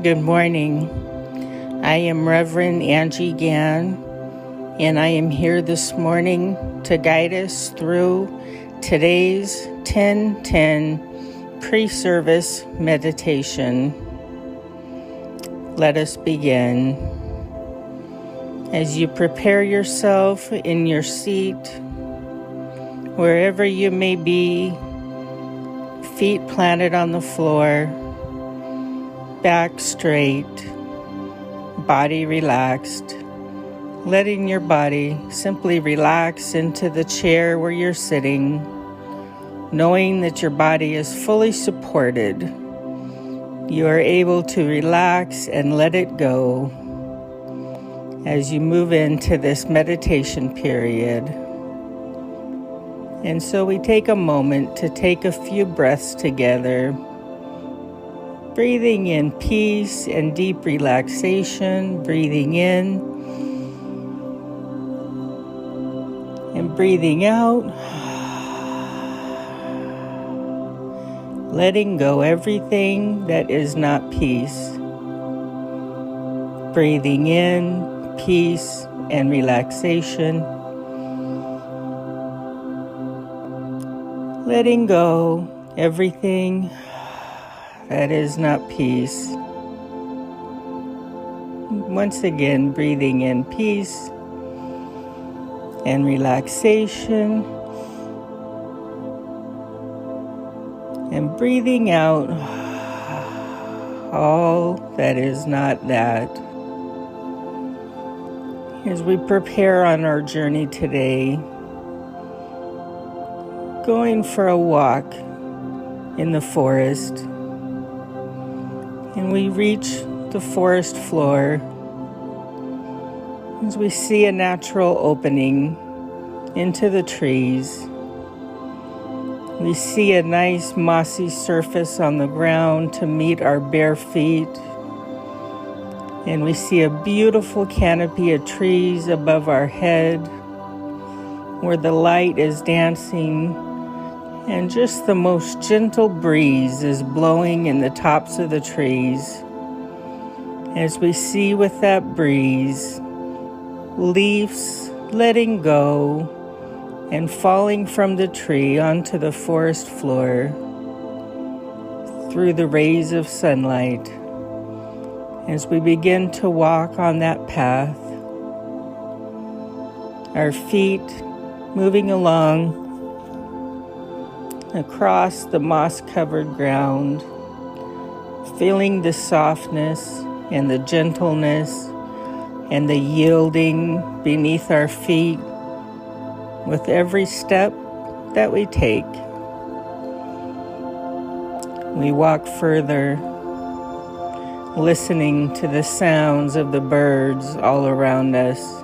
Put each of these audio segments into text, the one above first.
Good morning. I am Reverend Angie Gann, and I am here this morning to guide us through today's 10:10 pre-service meditation. Let us begin. As you prepare yourself in your seat, wherever you may be, feet planted on the floor, back straight, body relaxed, letting your body simply relax into the chair where you're sitting, knowing that your body is fully supported. You are able to relax and let it go as you move into this meditation period. And so we take a moment to take a few breaths together, breathing in peace and deep relaxation, breathing in and breathing out, letting go everything that is not peace. Breathing in peace and relaxation, letting go everything that is not peace. Once again, breathing in peace and relaxation, and breathing out all that is not that. As we prepare on our journey today, going for a walk in the forest, and we reach the forest floor as we see a natural opening into the trees. We see a nice mossy surface on the ground to meet our bare feet, and we see a beautiful canopy of trees above our head where the light is dancing and just the most gentle breeze is blowing in the tops of the trees. As we see with that breeze, leaves letting go and falling from the tree onto the forest floor through the rays of sunlight. As we begin to walk on that path, our feet moving along across the moss-covered ground, feeling the softness and the gentleness and the yielding beneath our feet with every step that we take. We walk further, listening to the sounds of the birds all around us.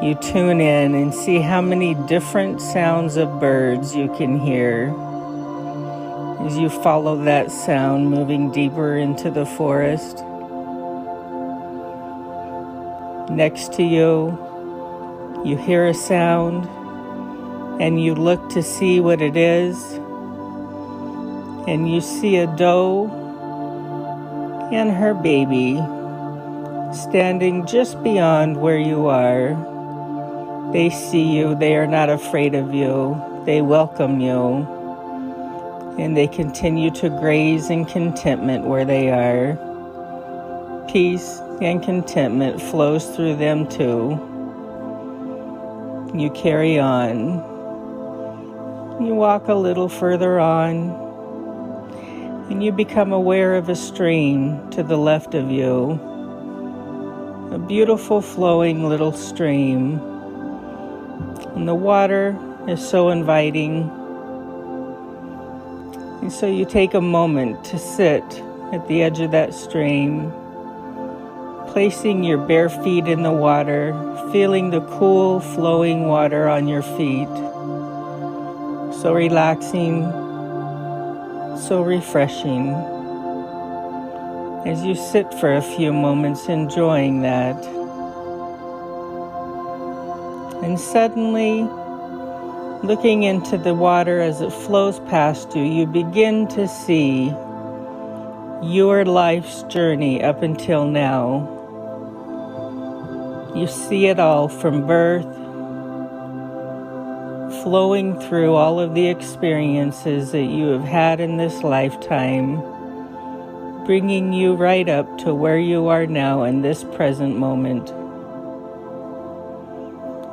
You tune in and see how many different sounds of birds you can hear as you follow that sound moving deeper into the forest. Next to you, you hear a sound and you look to see what it is, and you see a doe and her baby standing just beyond where you are. They see you, they are not afraid of you, they welcome you, and they continue to graze in contentment where they are. Peace and contentment flows through them too. You carry on. You walk a little further on, and you become aware of a stream to the left of you. A beautiful flowing little stream. And the water is so inviting. And so you take a moment to sit at the edge of that stream, placing your bare feet in the water, feeling the cool flowing water on your feet. So relaxing, so refreshing. As you sit for a few moments enjoying that. And suddenly, looking into the water as it flows past you, you begin to see your life's journey up until now. You see it all from birth, flowing through all of the experiences that you have had in this lifetime, bringing you right up to where you are now in this present moment.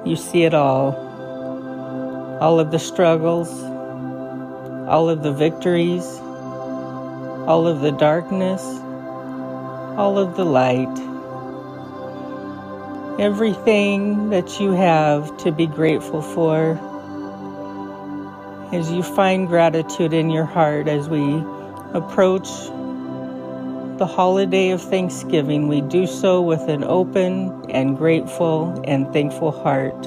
You see it all of the struggles, all of the victories, all of the darkness, all of the light. Everything that you have to be grateful for. As you find gratitude in your heart as we approach the holiday of Thanksgiving, we do so with an open and grateful and thankful heart.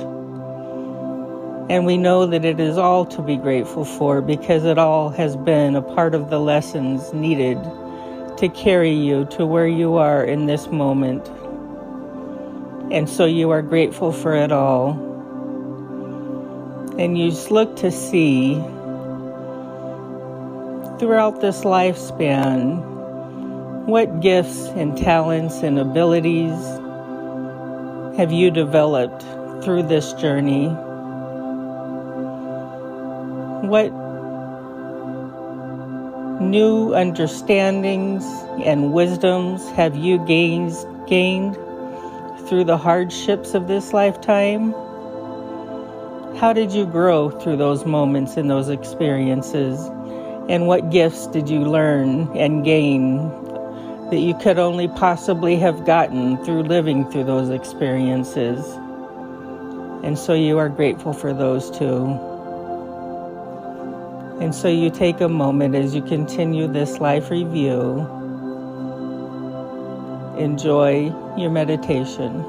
And we know that it is all to be grateful for because it all has been a part of the lessons needed to carry you to where you are in this moment. And so you are grateful for it all. And you just look to see throughout this lifespan what gifts and talents and abilities have you developed through this journey? What new understandings and wisdoms have you gained through the hardships of this lifetime? How did you grow through those moments and those experiences? And what gifts did you learn and gain that you could only possibly have gotten through living through those experiences? And so you are grateful for those too. And so you take a moment as you continue this life review. Enjoy your meditation.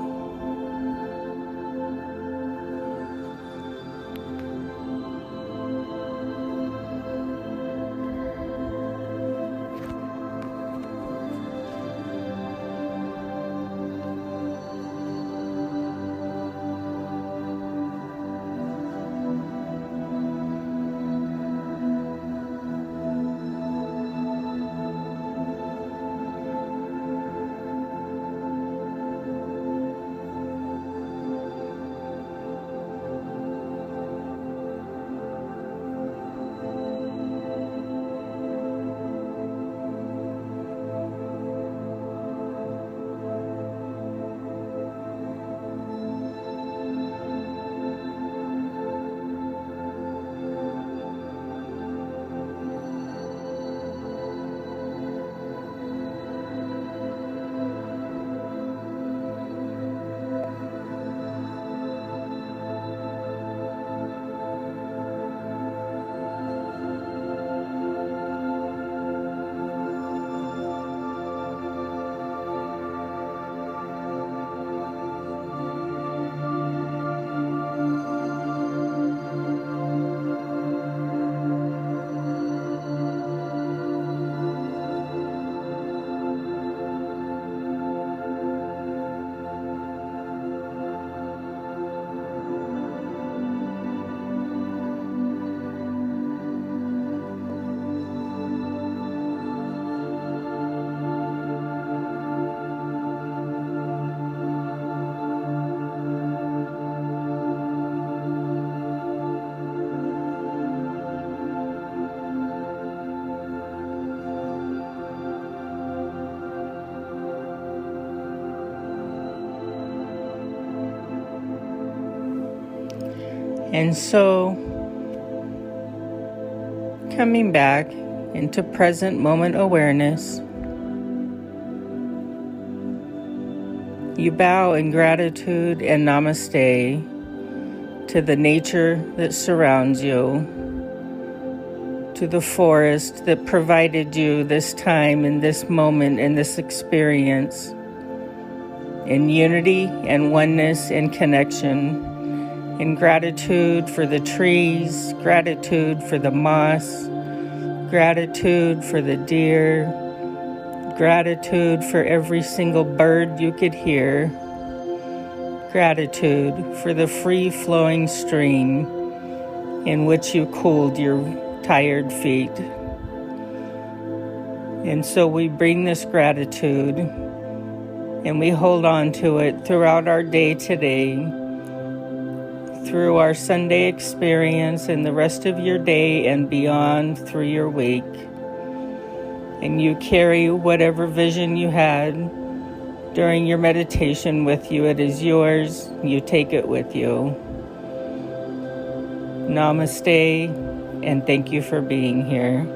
And so, coming back into present moment awareness, you bow in gratitude and namaste to the nature that surrounds you, to the forest that provided you this time and this moment and this experience in unity and oneness and connection. In gratitude for the trees, gratitude for the moss, gratitude for the deer, gratitude for every single bird you could hear, gratitude for the free-flowing stream in which you cooled your tired feet. And so we bring this gratitude and we hold on to it throughout our day today, through our Sunday experience and the rest of your day and beyond through your week. And you carry whatever vision you had during your meditation with you. It is yours. You take it with you. Namaste, and thank you for being here.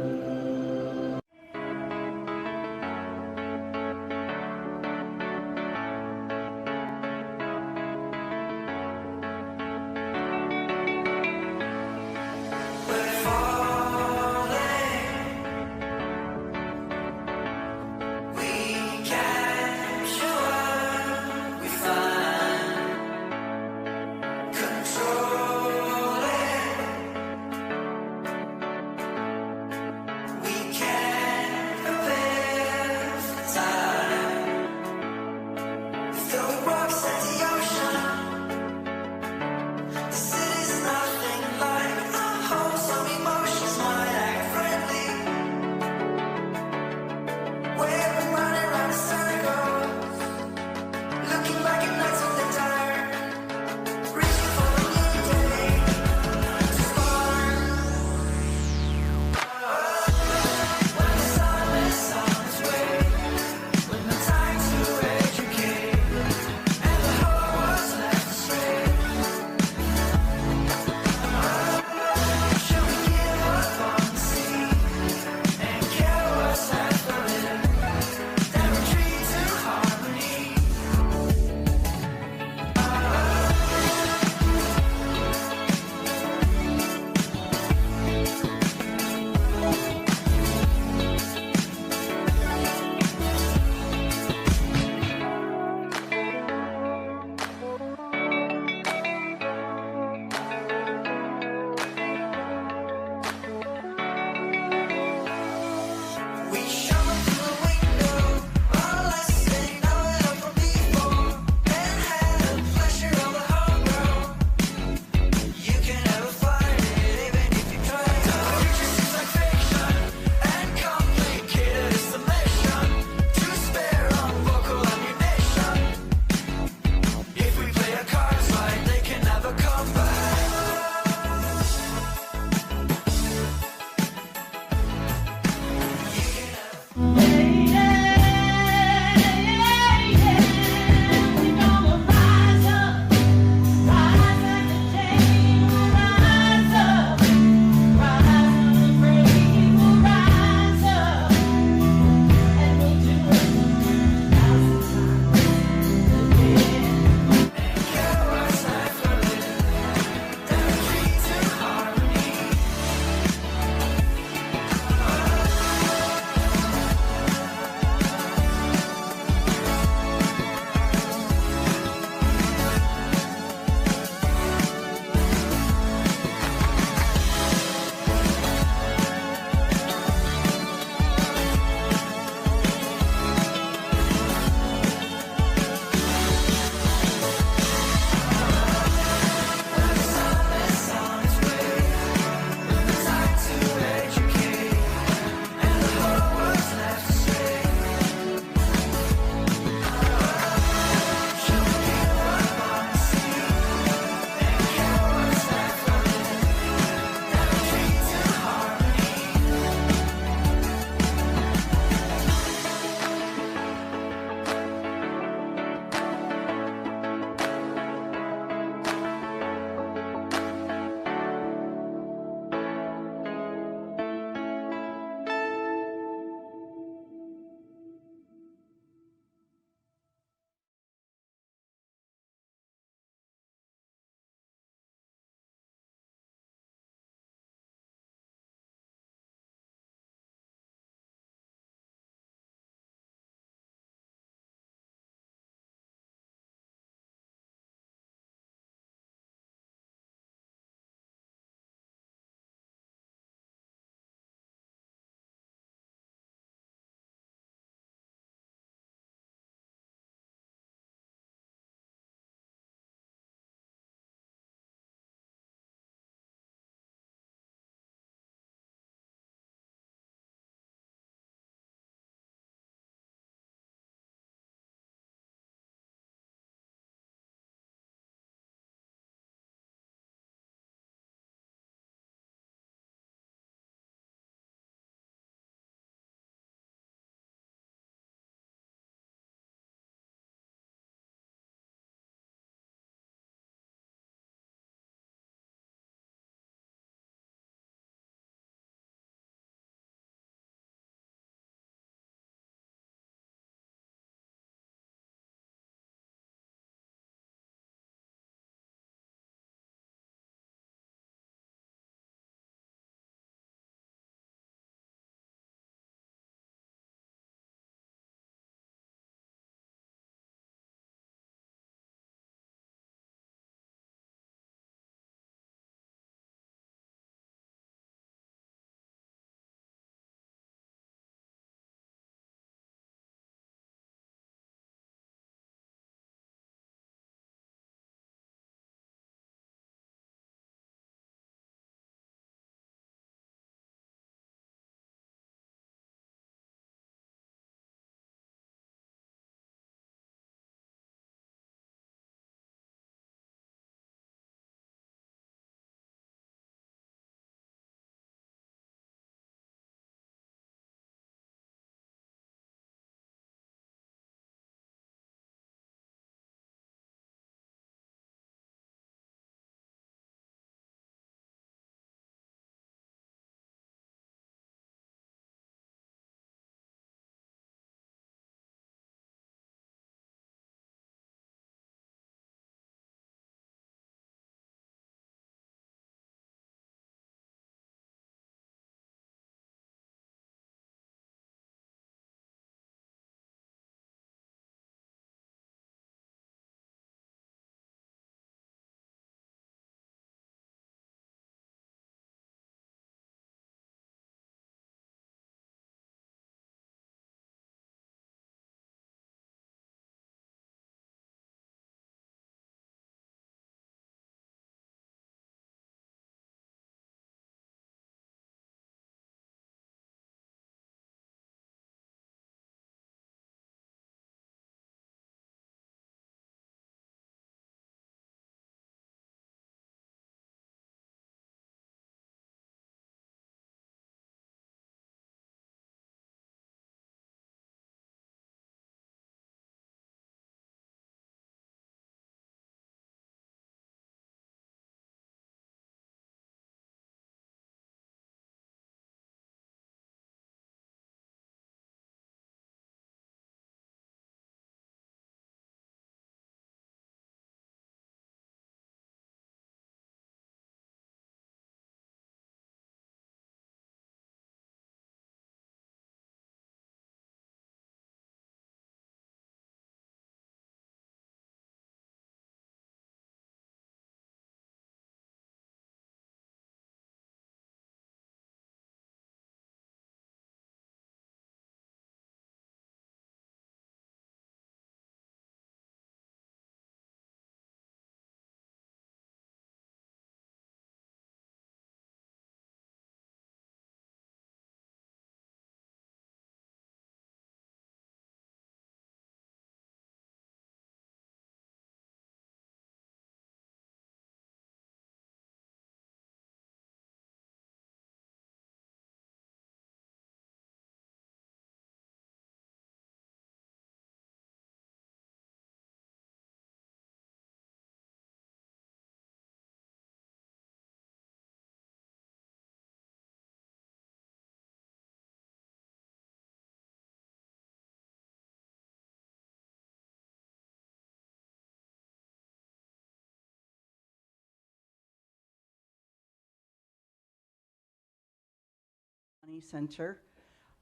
Center.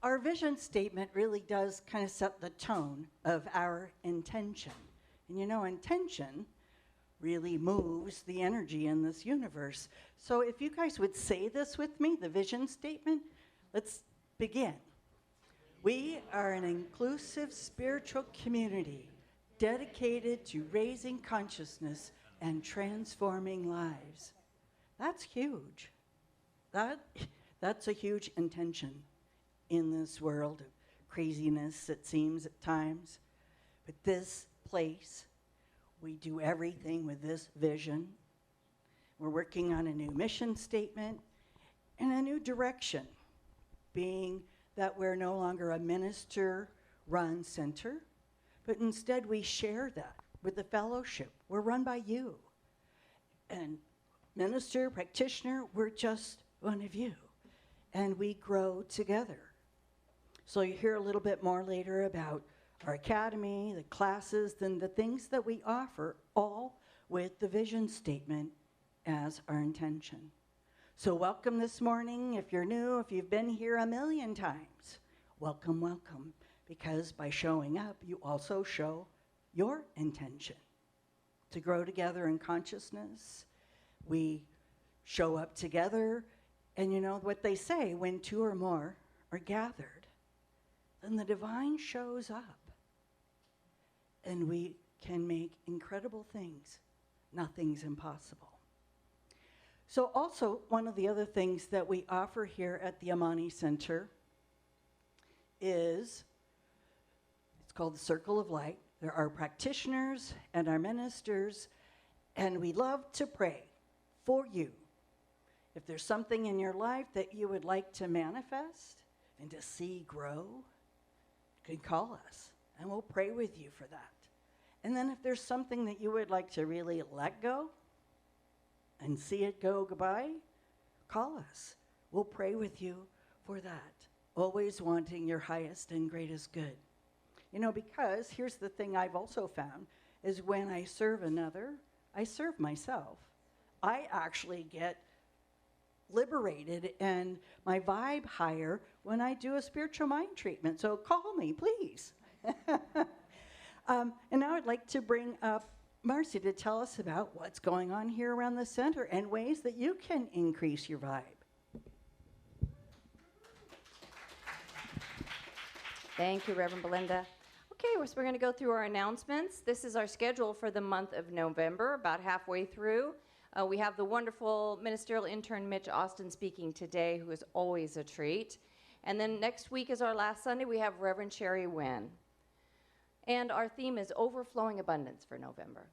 Our vision statement really does kind of set the tone of our intention. And intention really moves the energy in this universe. So if you guys would say this with me, the vision statement, let's begin. We are an inclusive spiritual community dedicated to raising consciousness and transforming lives. That's huge. That's a huge intention in this world of craziness, it seems at times. But this place, we do everything with this vision. We're working on a new mission statement and a new direction, being that we're no longer a minister-run center, but instead we share that with the fellowship. We're run by you. And minister, practitioner, we're just one of you. And we grow together. So you hear a little bit more later about our academy, the classes, and the things that we offer, all with the vision statement as our intention. So welcome this morning. If you're new, if you've been here a million times, welcome, welcome. Because by showing up, you also show your intention to grow together in consciousness. We show up together, and you know what they say, when two or more are gathered, then the divine shows up. And we can make incredible things. Nothing's impossible. So also, one of the other things that we offer here at the Amani Center is, it's called the Circle of Light. There are practitioners and our ministers, and we love to pray for you. If there's something in your life that you would like to manifest and to see grow, you can call us, and we'll pray with you for that. And then if there's something that you would like to really let go and see it go goodbye, call us. We'll pray with you for that, always wanting your highest and greatest good. Because here's the thing I've also found, is when I serve another, I serve myself. I actually get liberated and my vibe higher when I do a spiritual mind treatment. So call me, please. And now I'd like to bring up Marcy to tell us about what's going on here around the center and ways that you can increase your vibe. Thank you, Reverend Belinda. Okay, so we're going to go through our announcements. This is our schedule for the month of November, about halfway through. We have the wonderful ministerial intern Mitch Austin speaking today, who is always a treat. And then next week is our last Sunday. We have Reverend Sherry Wynn. And our theme is Overflowing Abundance for November.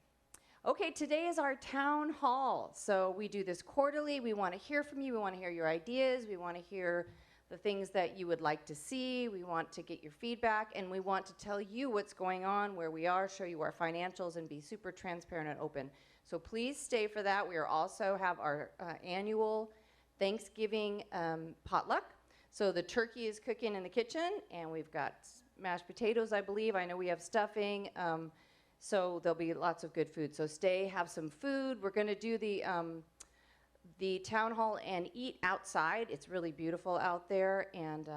Okay, today is our town hall. So we do this quarterly. We want to hear from you. We want to hear your ideas. We want to hear the things that you would like to see. We want to get your feedback, and we want to tell you what's going on, where we are, show you our financials, and be super transparent and open. So please stay for that. We are also have our annual Thanksgiving potluck. So the turkey is cooking in the kitchen, and we've got mashed potatoes, I believe. I know we have stuffing. So there'll be lots of good food. So stay, have some food. We're going to do the town hall and eat outside. It's really beautiful out there, and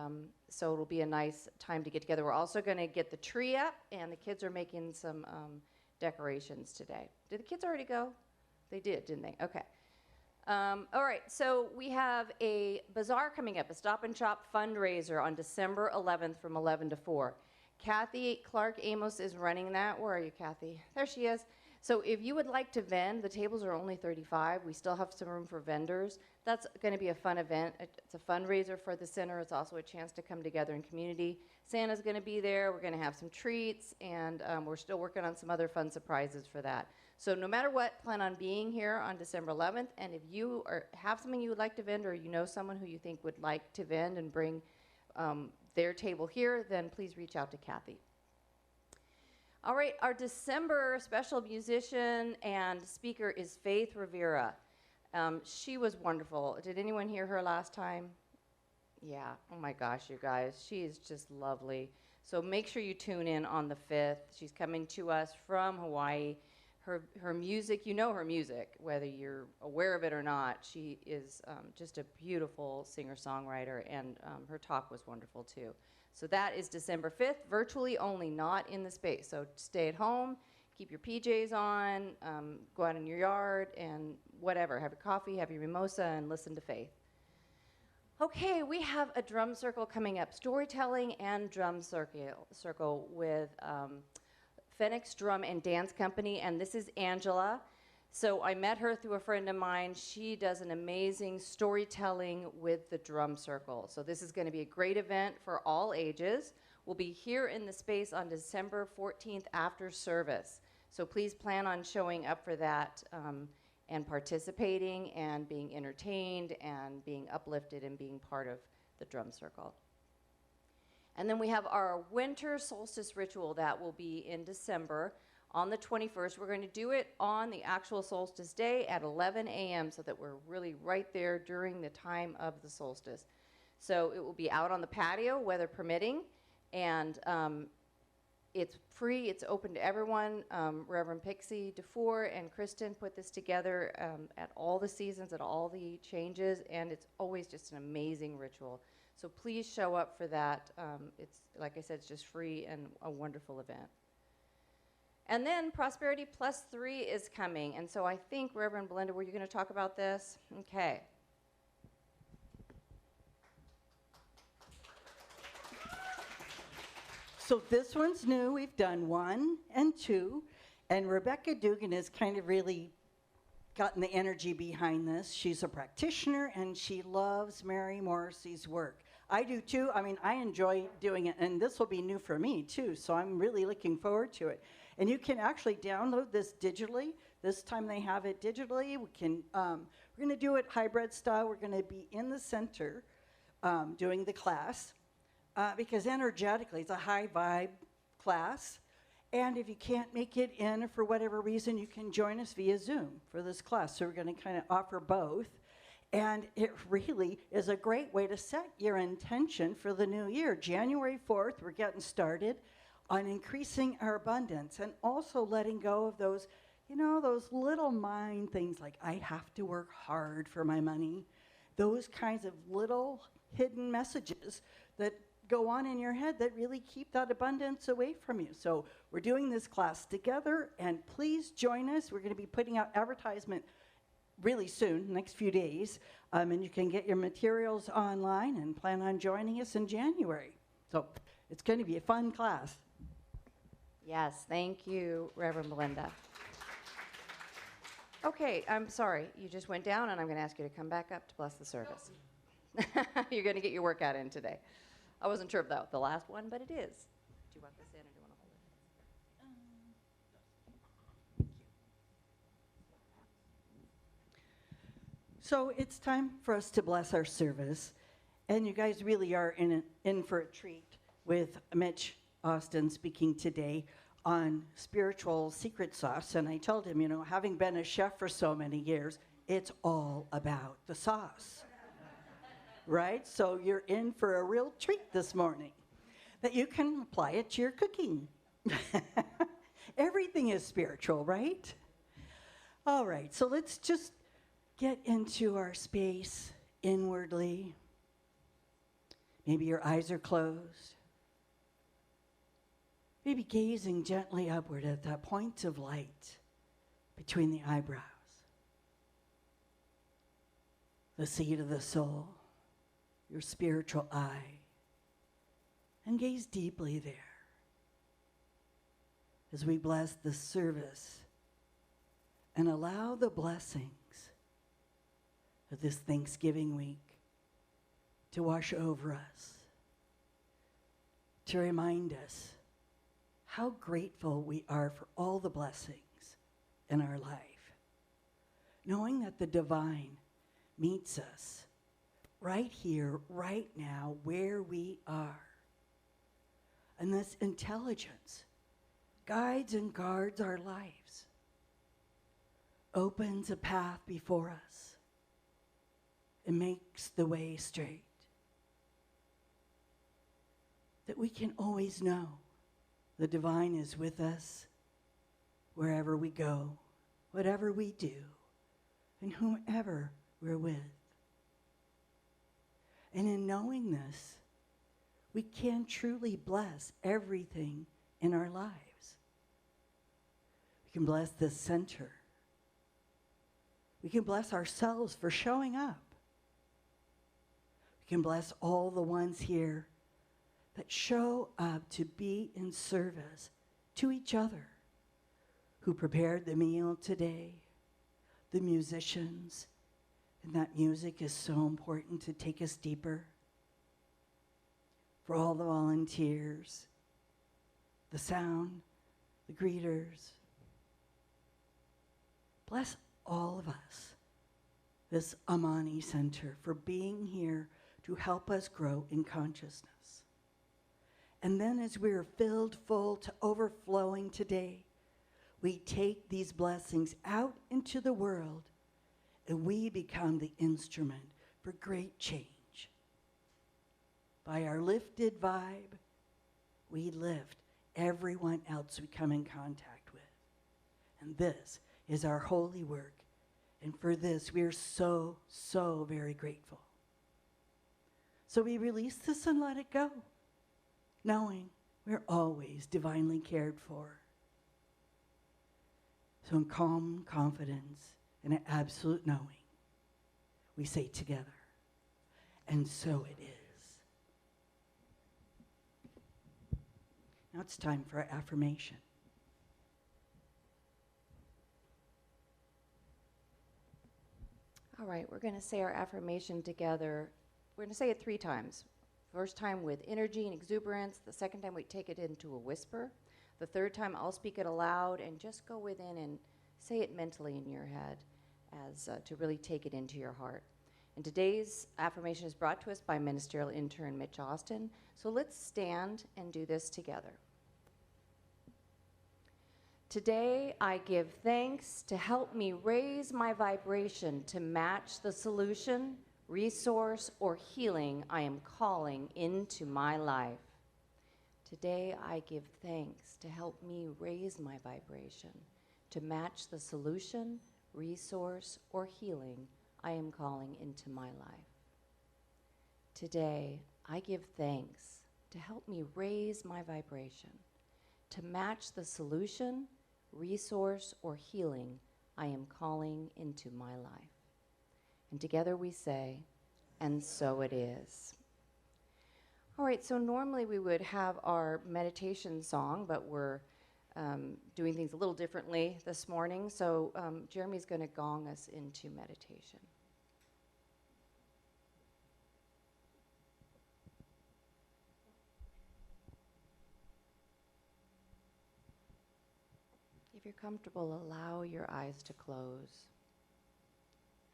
so it'll be a nice time to get together. We're also going to get the tree up, and the kids are making some decorations today. Did the kids already go? They did, didn't they? Okay. All right, so we have a bazaar coming up, a Stop and Shop fundraiser on December 11th from 11 to 4. Kathy Clark Amos is running that. Where are you, Kathy? There she is. So if you would like to vend, the tables are only 35. We still have some room for vendors. That's going to be a fun event. It's a fundraiser for the center. It's also a chance to come together in community. Santa's going to be there. We're going to have some treats, and we're still working on some other fun surprises for that. So no matter what, plan on being here on December 11th. And if you have something you would like to vend, or you know someone who you think would like to vend and bring their table here, then please reach out to Kathy. All right, our December special musician and speaker is Faith Rivera. She was wonderful. Did anyone hear her last time? Yeah, oh my gosh, you guys, she is just lovely. So make sure you tune in on the 5th. She's coming to us from Hawaii. her music, you know her music, whether you're aware of it or not. She is just a beautiful singer-songwriter, and her talk was wonderful too. So that is December 5th, virtually only, not in the space. So stay at home, keep your PJs on, go out in your yard, and whatever. Have your coffee, have your mimosa, and listen to Faith. Okay, we have a drum circle coming up, storytelling and drum circle with Phoenix Drum and Dance Company, and this is Angela. So I met her through a friend of mine. She does an amazing storytelling with the drum circle. So this is going to be a great event for all ages. We'll be here in the space on December 14th after service. So please plan on showing up for that and participating and being entertained and being uplifted and being part of the drum circle. And then we have our winter solstice ritual that will be in December on the 21st. We're going to do it on the actual solstice day at 11 a.m. so that we're really right there during the time of the solstice. So it will be out on the patio, weather permitting, and it's free. It's open to everyone. Reverend Pixie DeFore and Kristen put this together at all the seasons, at all the changes, and it's always just an amazing ritual. So please show up for that. It's, like I said, it's just free and a wonderful event. And then Prosperity Plus 3 is coming. And so I think, Reverend Belinda, were you going to talk about this? Okay. So this one's new. We've done 1 and 2. And Rebecca Dugan has kind of really gotten the energy behind this. She's a practitioner, and she loves Mary Morrissey's work. I do too. I mean, I enjoy doing it, and this will be new for me too, so I'm really looking forward to it. And you can actually download this digitally. This time they have it digitally. We can, we're going to do it hybrid style. We're going to be in the center doing the class because energetically it's a high vibe class. And if you can't make it in for whatever reason, you can join us via Zoom for this class. So we're going to kind of offer both. And it really is a great way to set your intention for the new year. January 4th, we're getting started on increasing our abundance and also letting go of those, you know, those little mind things like, I have to work hard for my money. Those kinds of little hidden messages that go on in your head that really keep that abundance away from you. So we're doing this class together, and please join us. We're going to be putting out advertisement really soon, next few days, and you can get your materials online and plan on joining us in January. So it's going to be a fun class. Yes, thank you, Reverend Belinda. Okay, I'm sorry, you just went down, and I'm going to ask you to come back up to bless the service. You're going to get your workout in today. I wasn't sure if that was the last one, but it is. Do you want this in, or do you want to hold it? So it's time for us to bless our service, and you guys really are in for a treat with Mitch Austin speaking today on spiritual secret sauce. And I told him, you know, having been a chef for so many years, it's all about the sauce. Right? So you're in for a real treat this morning that you can apply it to your cooking. Everything is spiritual, right? All right, so let's just get into our space inwardly. Maybe your eyes are closed. Maybe gazing gently upward at that point of light between the eyebrows, the seat of the soul, your spiritual eye, and gaze deeply there as we bless the service and allow the blessings of this Thanksgiving week to wash over us, to remind us how grateful we are for all the blessings in our life, knowing that the divine meets us right here, right now, where we are. And this intelligence guides and guards our lives, opens a path before us, and makes the way straight. That we can always know the divine is with us wherever we go, whatever we do, and whomever we're with. And in knowing this, we can truly bless everything in our lives. We can bless this center. We can bless ourselves for showing up. We can bless all the ones here that show up to be in service to each other, who prepared the meal today, the musicians, and that music is so important to take us deeper. For all the volunteers, the sound, the greeters. Bless all of us, this Amani Center, for being here to help us grow in consciousness. And then as we're filled full to overflowing today, we take these blessings out into the world and we become the instrument for great change. By our lifted vibe, we lift everyone else we come in contact with. And this is our holy work. And for this, we are so, so very grateful. So we release this and let it go, knowing we're always divinely cared for. So in calm confidence and an absolute knowing, we say together, and so it is. Now it's time for our affirmation. All right, we're going to say our affirmation together. We're going to say it 3 times. First time with energy and exuberance. The second time we take it into a whisper. The third time I'll speak it aloud, and just go within and say it mentally in your head as to really take it into your heart. And today's affirmation is brought to us by Ministerial Intern Mitch Austin. So let's stand and do this together. Today, I give thanks to help me raise my vibration to match the solution, resource, or healing I am calling into my life. Today, I give thanks to help me raise my vibration to match the solution, resource, or healing I am calling into my life. Today, I give thanks to help me raise my vibration to match the solution, resource, or healing I am calling into my life. And together we say, and so it is. All right, so normally we would have our meditation song, but we're doing things a little differently this morning. So Jeremy's going to gong us into meditation. If you're comfortable, allow your eyes to close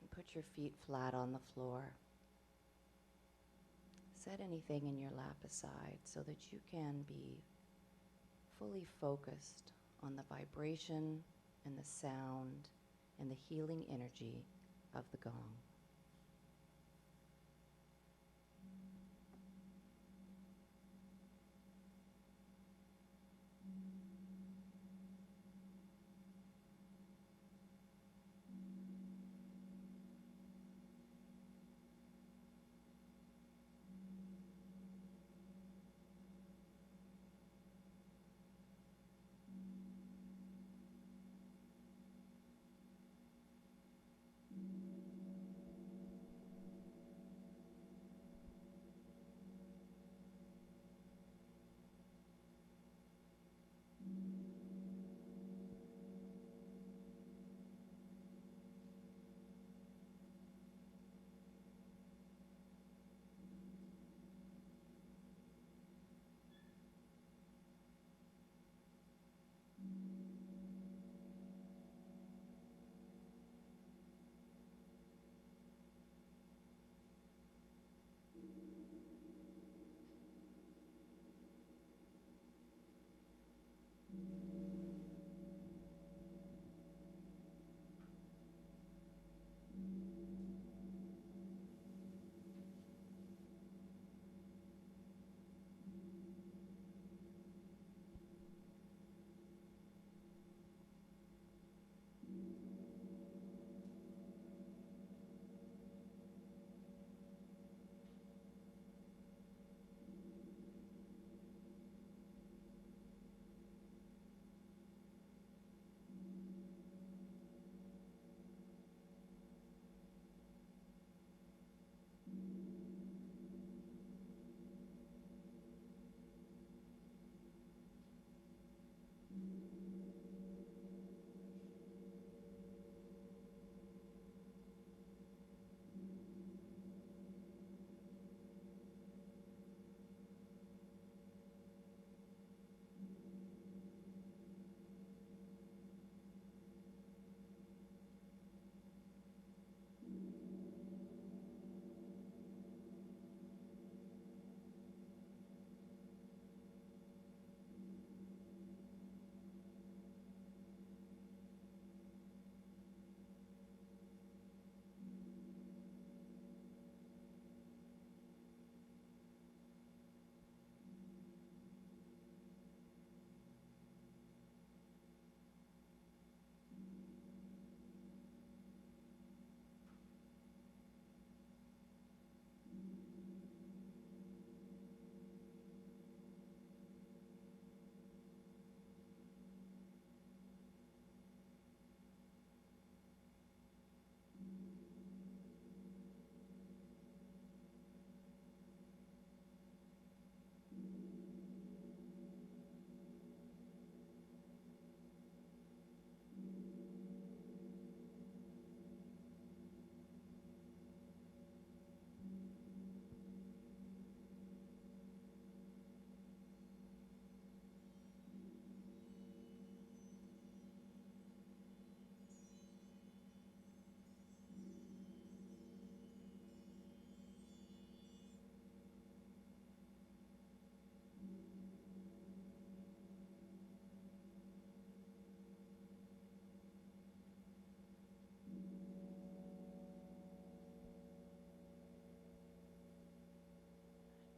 and put your feet flat on the floor. Set anything in your lap aside so that you can be fully focused on the vibration and the sound and the healing energy of the gong.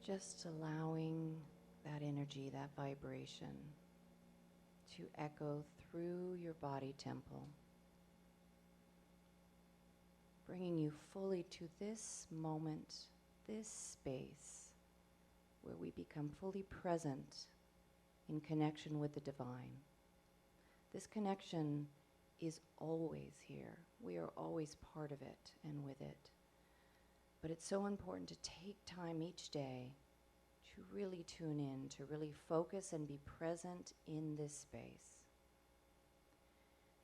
Just allowing that energy, that vibration, to echo through your body temple, bringing you fully to this moment, this space, where we become fully present in connection with the divine. This connection is always here. We are always part of it and with it. But it's so important to take time each day to really tune in, to really focus and be present in this space.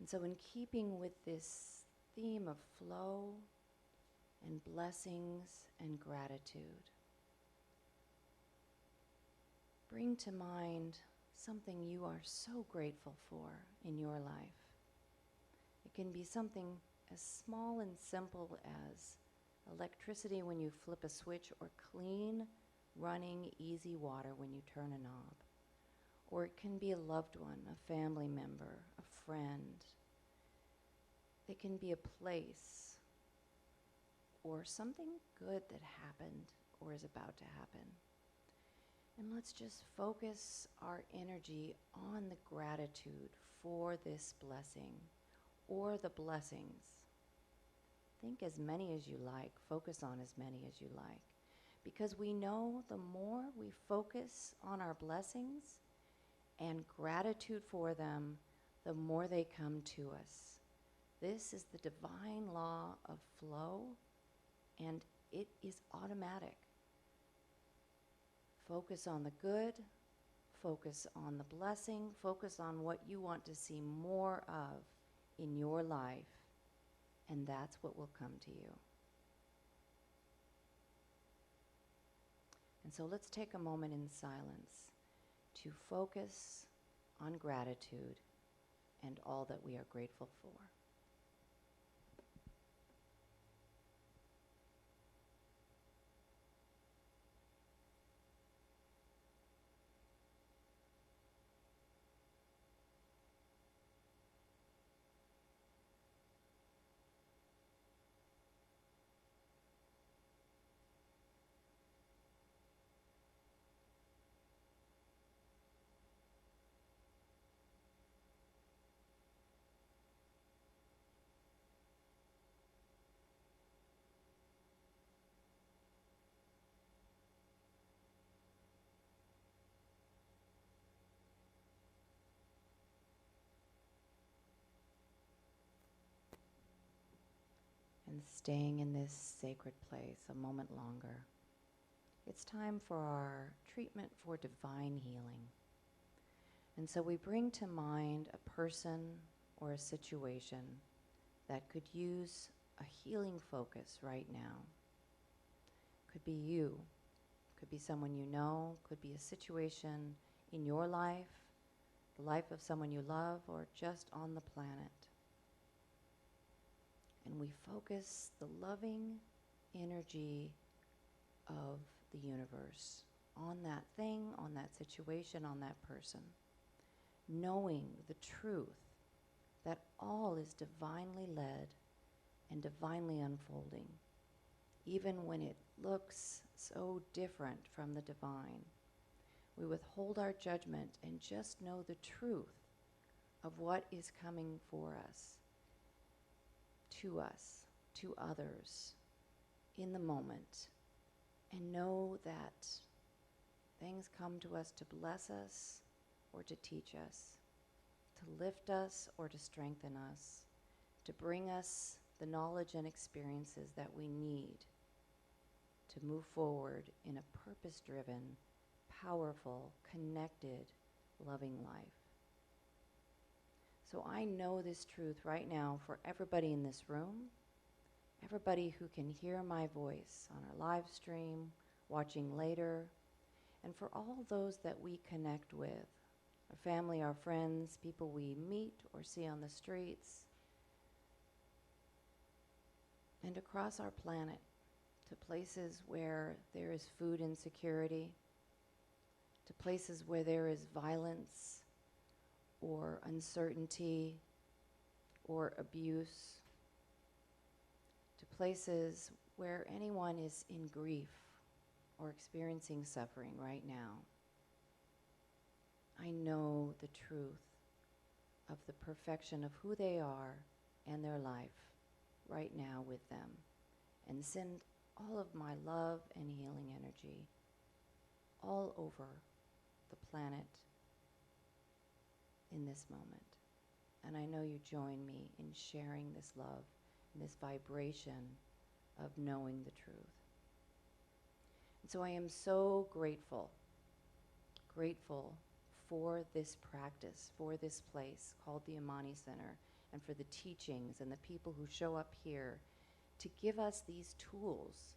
And so in keeping with this theme of flow and blessings and gratitude, bring to mind something you are so grateful for in your life. It can be something as small and simple as electricity when you flip a switch, or clean, running, easy water when you turn a knob. Or it can be a loved one, a family member, a friend. It can be a place or something good that happened or is about to happen. And let's just focus our energy on the gratitude for this blessing or the blessings. Think as many as you like, focus on as many as you like. Because we know the more we focus on our blessings and gratitude for them, the more they come to us. This is the divine law of flow, and it is automatic. Focus on the good, focus on the blessing, focus on what you want to see more of in your life, and that's what will come to you. And so let's take a moment in silence to focus on gratitude and all that we are grateful for. And staying in this sacred place a moment longer, it's time for our treatment for divine healing. And so we bring to mind a person or a situation that could use a healing focus right now. Could be you, could be someone you know, could be a situation in your life, the life of someone you love, or just on the planet. And we focus the loving energy of the universe on that thing, on that situation, on that person, knowing the truth that all is divinely led and divinely unfolding, even when it looks so different from the divine. We withhold our judgment and just know the truth of what is coming for us, to others, in the moment, and know that things come to us to bless us or to teach us, to lift us or to strengthen us, to bring us the knowledge and experiences that we need to move forward in a purpose-driven, powerful, connected, loving life. So I know this truth right now for everybody in this room, everybody who can hear my voice on our live stream, watching later, and for all those that we connect with, our family, our friends, people we meet or see on the streets, and across our planet, to places where there is food insecurity, to places where there is violence or uncertainty or abuse, to places where anyone is in grief or experiencing suffering right now, I know the truth of the perfection of who they are and their life right now with them, and send all of my love and healing energy all over the planet in this moment. And I know you join me in sharing this love and this vibration of knowing the truth. And so I am so grateful for this practice, for this place called the Amani Center, and for the teachings and the people who show up here to give us these tools,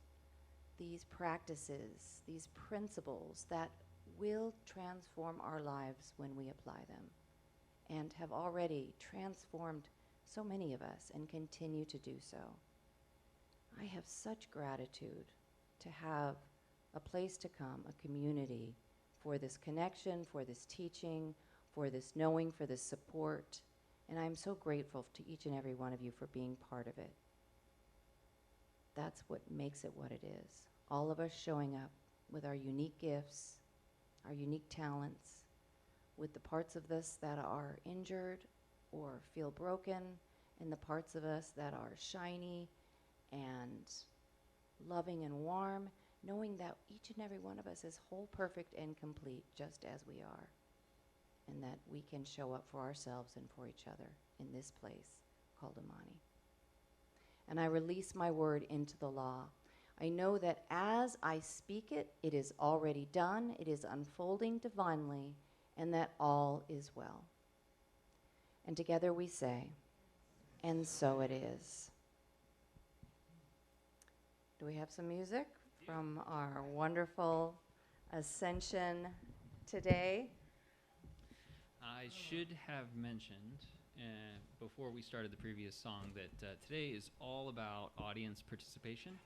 these practices, these principles that will transform our lives when we apply them, and have already transformed so many of us and continue to do so. I have such gratitude to have a place to come, a community, for this connection, for this teaching, for this knowing, for this support. And I'm so grateful to each and every one of you for being part of it. That's what makes it what it is. All of us showing up with our unique gifts, our unique talents, with the parts of us that are injured or feel broken, and the parts of us that are shiny and loving and warm, knowing that each and every one of us is whole, perfect, and complete just as we are, and that we can show up for ourselves and for each other in this place called Amani. And I release my word into the law. I know that as I speak it, it is already done, it is unfolding divinely, and that all is well. And together we say, and so it is. Do we have some music from our wonderful ascension today? I should have mentioned before we started the previous song that today is all about audience participation.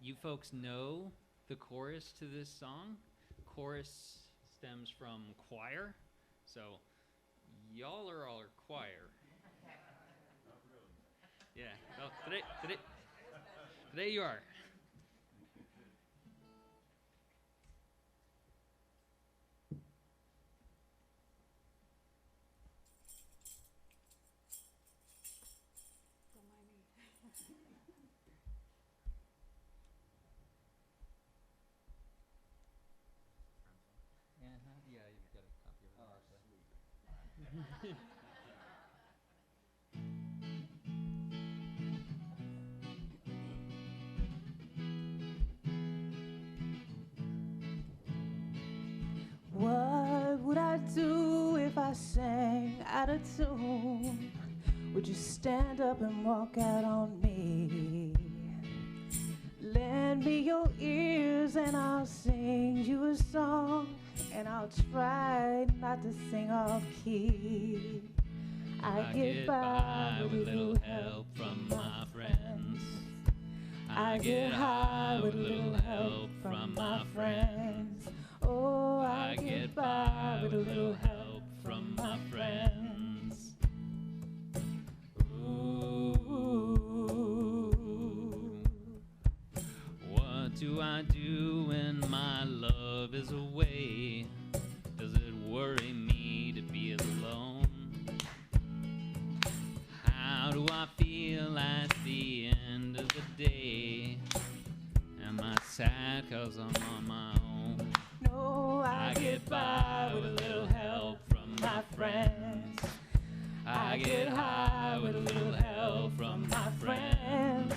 You folks know the chorus to this song. Chorus stems from choir, so y'all are our choir. Yeah, well, today you are. Yeah, you've got a copy of it. Oh, sweet. What would I do if I sang out of tune? Would you stand up and walk out on me? Lend me your ears and I'll sing you a song, and I'll try not to sing off key. I get by with a little help from my friends. I get high with a little help from my friends. Oh, I get by with a little help from my friends. Ooh. What do I do when my love is away? Does it worry me to be alone? How do I feel at the end of the day? Am I sad 'cause I'm on my own? No, I get by with a little help from my friends. I get high with a little help from my friends.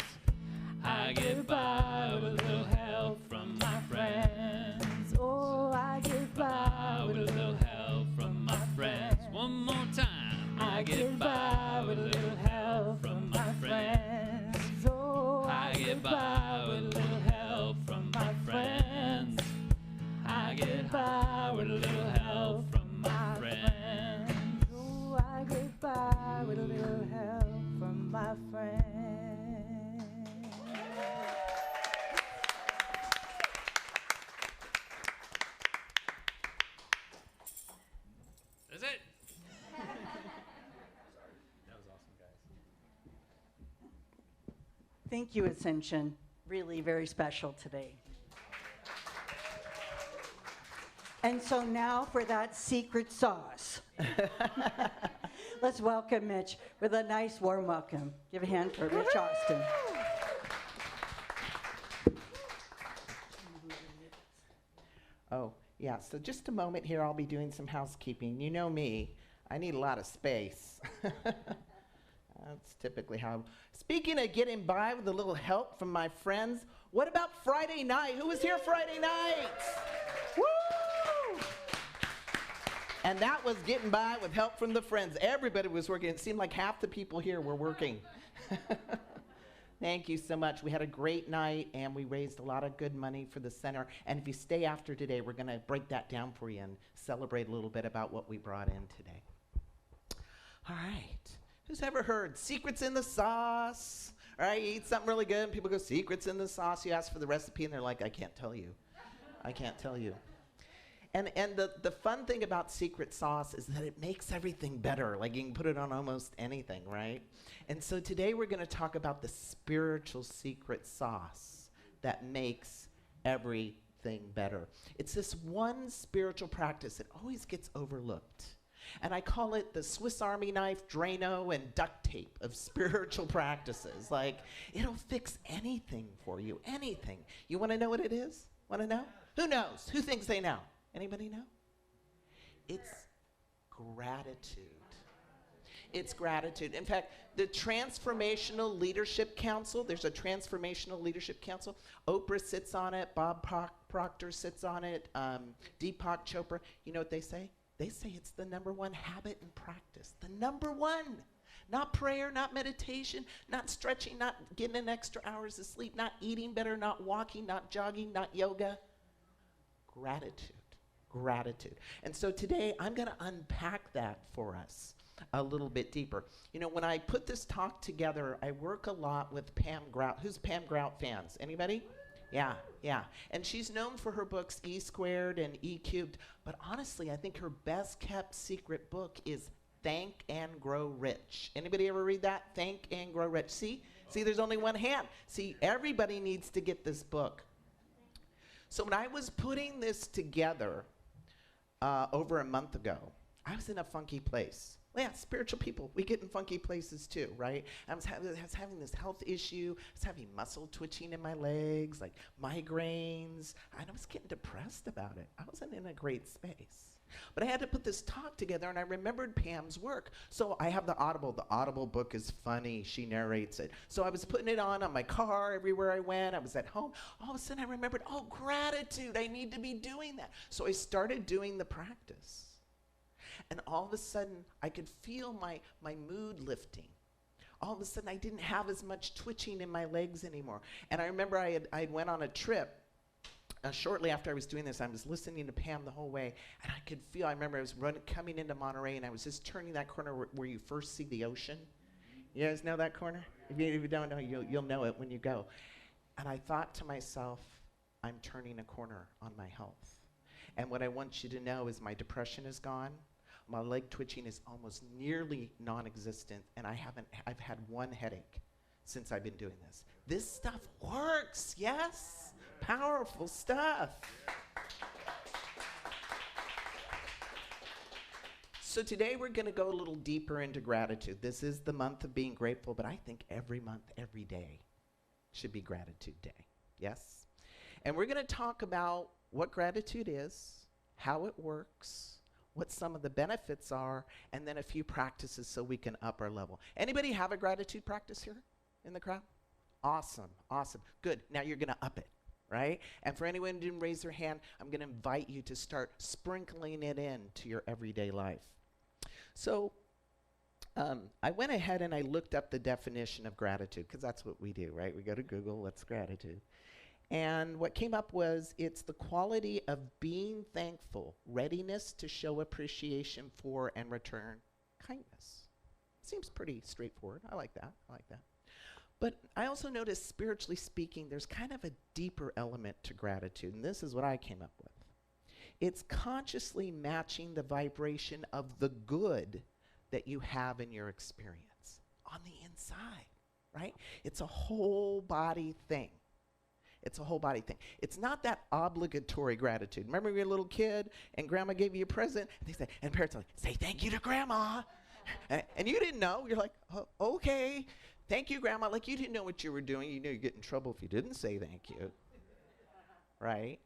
I get by with a little help from my friends. Oh, I get by with a little help from my friends. One more time. I get by with a little help from my friends. Oh, I get by with a little help from my friends. I get by with a little help from my friends. Oh, I get by with a little help from my friends. That's it. That was awesome, guys. Thank you, Ascension. Really very special today. And so now for that secret sauce. Let's welcome Mitch with a nice warm welcome. Give a hand for Mitch Austin. Oh, yeah, so just a moment here, I'll be doing some housekeeping. You know me, I need a lot of space. That's typically how. Speaking of getting by with a little help from my friends, what about Friday night? Who was here Friday night? Woo! And that was getting by with help from the friends. Everybody was working. It seemed like half the people here were working. Thank you so much. We had a great night, and we raised a lot of good money for the center. And if you stay after today, we're going to break that down for you and celebrate a little bit about what we brought in today. All right. Who's ever heard secrets in the sauce? All right, you eat something really good, and people go, secrets in the sauce. You ask for the recipe, and they're like, I can't tell you. I can't tell you. And the fun thing about secret sauce is that it makes everything better. Like, you can put it on almost anything, right? And so today we're going to talk about the spiritual secret sauce that makes everything better. It's this one spiritual practice that always gets overlooked. And I call it the Swiss Army knife, Drano, and duct tape of spiritual practices. Like, it'll fix anything for you, anything. You want to know what it is? Want to know? Who knows? Who thinks they know? Anybody know? It's gratitude. It's gratitude. In fact, the Transformational Leadership Council, there's a Transformational Leadership Council. Oprah sits on it. Bob Proctor sits on it. Deepak Chopra. You know what they say? They say it's the #1 habit and practice. The #1. Not prayer, not meditation, not stretching, not getting an extra hours of sleep, not eating better, not walking, not jogging, not yoga. Gratitude. Gratitude. And so today I'm going to unpack that for us a little bit deeper. You know, when I put this talk together, I work a lot with Pam Grout. Who's Pam Grout fans? Anybody? Yeah. And she's known for her books E Squared and E Cubed, but honestly, I think her best kept secret book is Think and Grow Rich. Anybody ever read that? Think and Grow Rich. See, there's only one hand. See, everybody needs to get this book. So when I was putting this together over a month ago, I was in a funky place. Well, yeah, spiritual people, we get in funky places too, right? I was having this health issue. I was having muscle twitching in my legs, like migraines. And I was getting depressed about it. I wasn't in a great space. But I had to put this talk together, and I remembered Pam's work. So I have the Audible. The Audible book is funny. She narrates it. So I was putting it on my car everywhere I went. I was at home. All of a sudden, I remembered, oh, gratitude. I need to be doing that. So I started doing the practice. And all of a sudden, I could feel my mood lifting. All of a sudden, I didn't have as much twitching in my legs anymore. And I remember I went on a trip. Shortly after I was doing this, I was listening to Pam the whole way, and I could feel, I remember I was coming into Monterey, and I was just turning that corner where you first see the ocean. You guys know that corner? If you don't know, you'll know it when you go. And I thought to myself, I'm turning a corner on my health. And what I want you to know is my depression is gone. My leg twitching is almost nearly non-existent, and I've had one headache since I've been doing this. This stuff works, yes? Powerful stuff. So today we're going to go a little deeper into gratitude. This is the month of being grateful, but I think every month, every day should be Gratitude Day. Yes? And we're going to talk about what gratitude is, how it works, what some of the benefits are, and then a few practices so we can up our level. Anybody have a gratitude practice here in the crowd? Awesome. Good. Now you're going to up it. Right? And for anyone who didn't raise their hand, I'm going to invite you to start sprinkling it into your everyday life. So I went ahead and I looked up the definition of gratitude, because that's what we do, right? We go to Google, what's gratitude? And what came up was it's the quality of being thankful, readiness to show appreciation for and return kindness. Seems pretty straightforward. I like that. But I also noticed, spiritually speaking, there's kind of a deeper element to gratitude, and this is what I came up with. It's consciously matching the vibration of the good that you have in your experience on the inside, right? It's a whole body thing. It's a whole body thing. It's not that obligatory gratitude. Remember when you were a little kid and grandma gave you a present? And they say, and parents are like, say thank you to grandma. And you didn't know. You're like, oh, okay, thank you, grandma. Like, you didn't know what you were doing. You knew you'd get in trouble if you didn't say thank you. Right?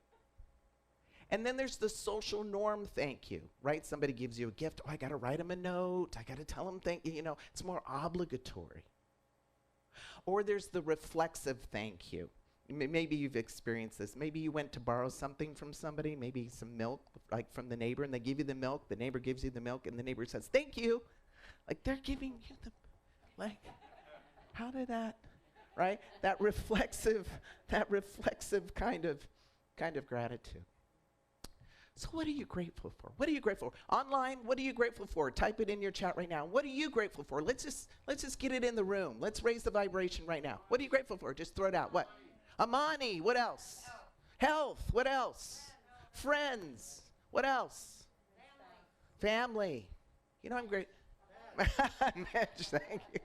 And then there's the social norm thank you, right? Somebody gives you a gift. Oh, I got to write them a note. I got to tell them thank you. You know, it's more obligatory. Or there's the reflexive thank you. Maybe you've experienced this. Maybe you went to borrow something from somebody, maybe some milk, like from the neighbor, and they give you the milk. The neighbor gives you the milk, and the neighbor says, thank you. Like, they're giving you the, like, how did that, right? That reflexive kind of gratitude. So what are you grateful for? What are you grateful for? Online, what are you grateful for? Type it in your chat right now. What are you grateful for? Let's just get it in the room. Let's raise the vibration right now. What are you grateful for? Just throw it out. What? Amani. What else? Health. What else? Friends. What else? Family. You know, I'm great. Thank you.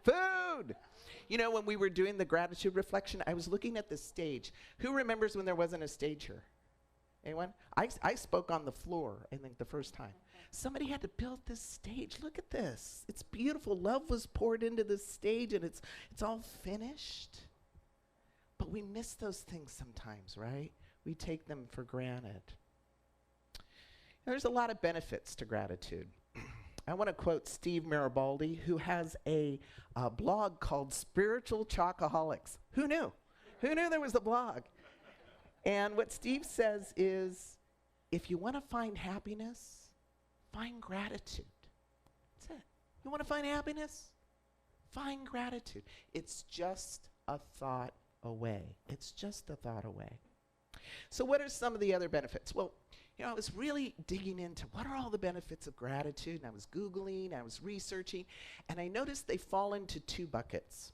Food. You know, when we were doing the gratitude reflection, I was looking at the stage. Who remembers when there wasn't a stage here? Anyone? I spoke on the floor, I think, the first time. Somebody had to build this stage. Look at this. It's beautiful. Love was poured into this stage, and it's all finished. But we miss those things sometimes, right? We take them for granted. There's a lot of benefits to gratitude. I want to quote Steve Mirabaldi, who has a blog called Spiritual Chocoholics. Who knew? Who knew there was a blog? And what Steve says is, if you want to find happiness, find gratitude. That's it. You want to find happiness? Find gratitude. It's just a thought away. It's just a thought away. So what are some of the other benefits? Well, you know, I was really digging into what are all the benefits of gratitude, and I was Googling, I was researching, and I noticed they fall into two buckets.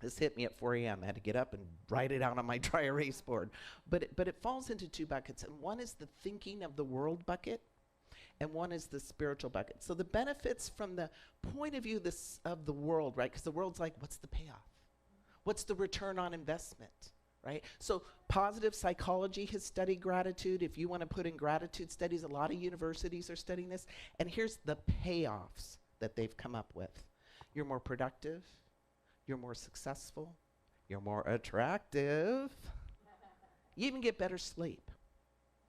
This hit me at 4 a.m. I had to get up and write it out on my dry erase board. But it falls into two buckets, and one is the thinking of the world bucket, and one is the spiritual bucket. So the benefits from the point of view of the world, right? Because the world's like, what's the payoff? What's the return on investment, right? So positive psychology has studied gratitude. If you want to put in gratitude studies, a lot of universities are studying this. And here's the payoffs that they've come up with. You're more productive. You're more successful. You're more attractive. You even get better sleep.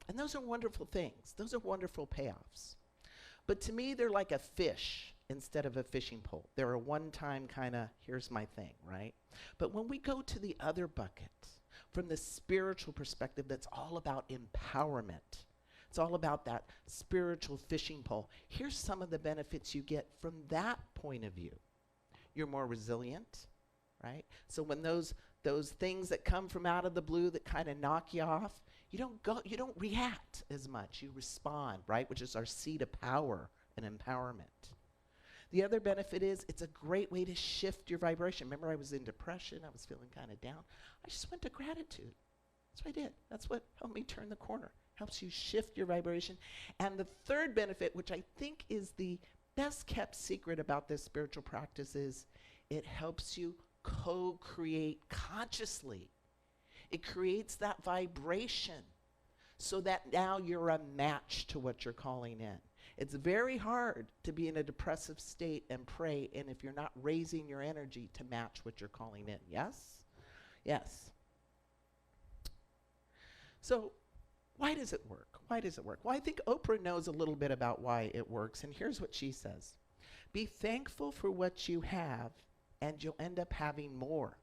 And those are wonderful things. Those are wonderful payoffs. But to me, they're like a fish instead of a fishing pole. They're a one-time kind of, here's my thing, right? But when we go to the other bucket, from the spiritual perspective, that's all about empowerment. It's all about that spiritual fishing pole. Here's some of the benefits you get from that point of view. You're more resilient, right? So when those things that come from out of the blue that kind of knock you off, you don't react as much. You respond, right? Which is our seat of power and empowerment. The other benefit is it's a great way to shift your vibration. Remember, I was in depression. I was feeling kind of down. I just went to gratitude. That's what I did. That's what helped me turn the corner. Helps you shift your vibration. And the third benefit, which I think is the best kept secret about this spiritual practice, is it helps you co-create consciously. It creates that vibration so that now you're a match to what you're calling in. It's very hard to be in a depressive state and pray, and if you're not raising your energy to match what you're calling in. Yes? Yes. So why does it work? Why does it work? Well, I think Oprah knows a little bit about why it works, and here's what she says. Be thankful for what you have, and you'll end up having more.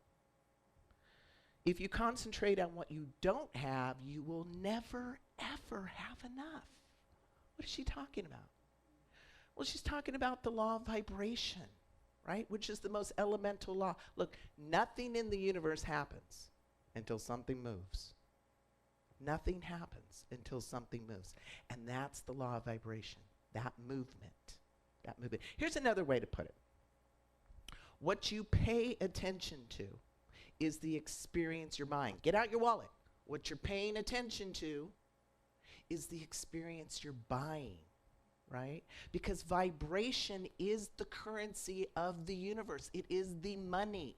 If you concentrate on what you don't have, you will never, ever have enough. What is she talking about? Well, she's talking about the law of vibration, right? Which is the most elemental law. Look, nothing in the universe happens until something moves. Nothing happens until something moves. And that's the law of vibration, that movement. That movement. Here's another way to put it. What you pay attention to is the experience you're buying. Get out your wallet. What you're paying attention to is the experience you're buying, right? Because vibration is the currency of the universe. It is the money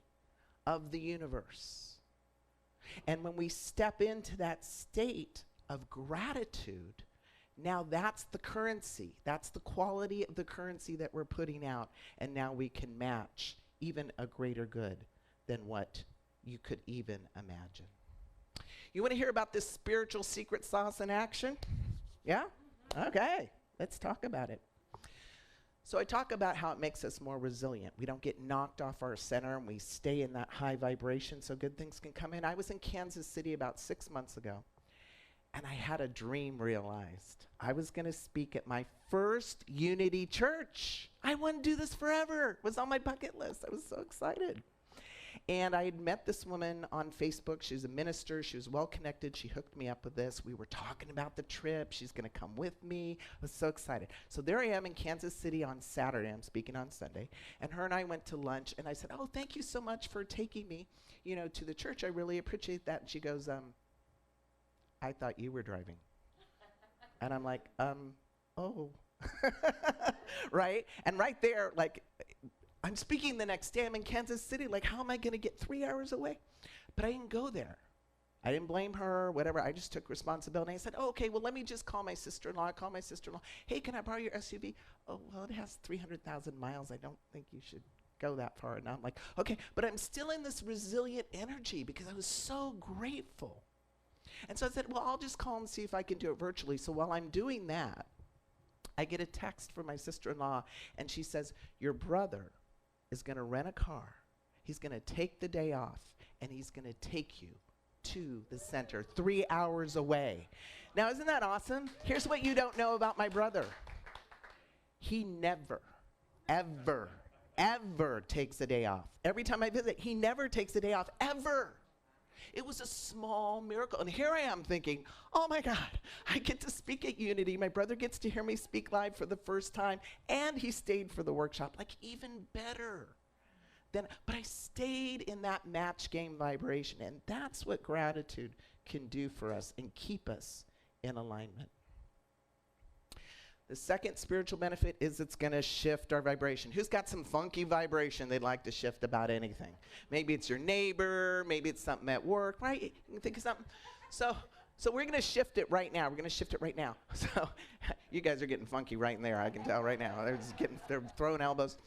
of the universe. And when we step into that state of gratitude, now that's the currency. That's the quality of the currency that we're putting out. And now we can match even a greater good than what you could even imagine. You want to hear about this spiritual secret sauce in action? Yeah? Okay, let's talk about it. So I talk about how it makes us more resilient. We don't get knocked off our center and we stay in that high vibration so good things can come in. I was in Kansas City about 6 months ago, and I had a dream realized. I was going to speak at my first Unity church. I want to do this forever. It was on my bucket list. I was so excited. And I had met this woman on Facebook. She was a minister. She was well connected. She hooked me up with this. We were talking about the trip. She's going to come with me. I was so excited. So there I am in Kansas City on Saturday. I'm speaking on Sunday. And her and I went to lunch. And I said, oh, thank you so much for taking me, to the church. I really appreciate that. And she goes, I thought you were driving. And I'm like, oh. Right? And right there, like, I'm speaking the next day. I'm in Kansas City. Like, how am I going to get 3 hours away? But I didn't go there. I didn't blame her, whatever. I just took responsibility. I said, oh, okay, well, let me just call my sister-in-law. I called my sister-in-law. Hey, can I borrow your SUV? Oh, well, it has 300,000 miles. I don't think you should go that far. And I'm like, okay, but I'm still in this resilient energy because I was so grateful. And so I said, well, I'll just call and see if I can do it virtually. So while I'm doing that, I get a text from my sister-in-law, and she says, your brother is going to rent a car. He's going to take the day off, and he's going to take you to the center 3 hours away. Now, isn't that awesome? Here's what you don't know about my brother. He never, ever, ever takes a day off. Every time I visit, he never takes a day off, ever. It was a small miracle. And here I am thinking, oh my God, I get to speak at Unity. My brother gets to hear me speak live for the first time. And he stayed for the workshop. Like, even better. But I stayed in that match game vibration. And that's what gratitude can do for us and keep us in alignment. The second spiritual benefit is it's going to shift our vibration. Who's got some funky vibration they'd like to shift about anything? Maybe it's your neighbor. Maybe it's something at work, right? You can think of something. So we're going to shift it right now. We're going to shift it right now. So you guys are getting funky right in there. I can tell right now. They're throwing elbows.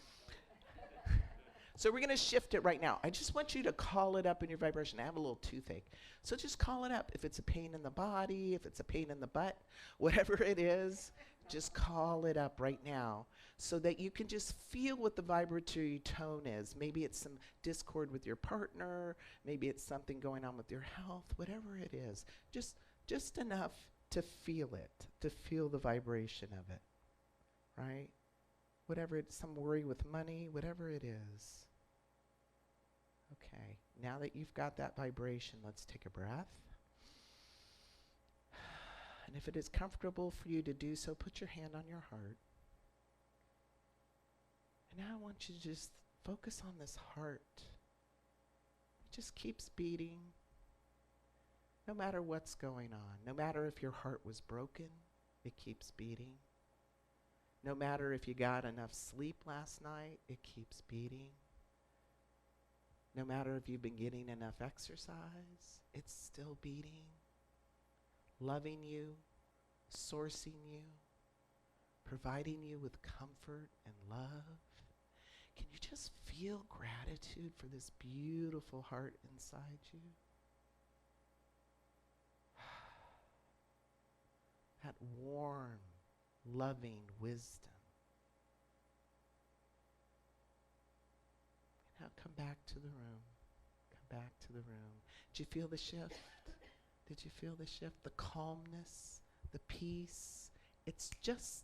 So we're going to shift it right now. I just want you to call it up in your vibration. I have a little toothache. So just call it up. If it's a pain in the body, if it's a pain in the butt, whatever it is, just call it up right now so that you can just feel what the vibratory tone is. Maybe it's some discord with your partner. Maybe it's something going on with your health, whatever it is. Just enough to feel it, to feel the vibration of it, right? Whatever it's, some worry with money, whatever it is. Okay, now that you've got that vibration, let's take a breath. And if it is comfortable for you to do so, put your hand on your heart. And now I want you to just focus on this heart. It just keeps beating. No matter what's going on, no matter if your heart was broken, it keeps beating. No matter if you got enough sleep last night, it keeps beating. No matter if you've been getting enough exercise, it's still beating. Loving you, sourcing you, providing you with comfort and love. Can you just feel gratitude for this beautiful heart inside you? That warm, loving wisdom. Now come back to the room. Come back to the room. Did you feel the shift? Did you feel the shift? The calmness, the peace. It's just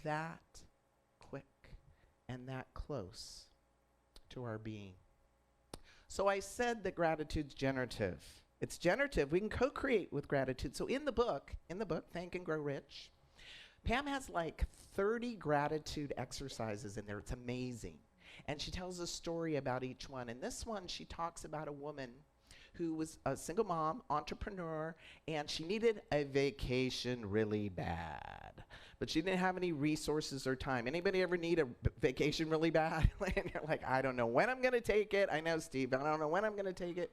that quick and that close to our being. So I said that gratitude's generative. It's generative. We can co-create with gratitude. So in the book, Think and Grow Rich, Pam has like 30 gratitude exercises in there. It's amazing. And she tells a story about each one. And this one, she talks about a woman who was a single mom, entrepreneur, and she needed a vacation really bad. But she didn't have any resources or time. Anybody ever need a vacation really bad? And you're like, I don't know when I'm going to take it. I know, Steve, but I don't know when I'm going to take it.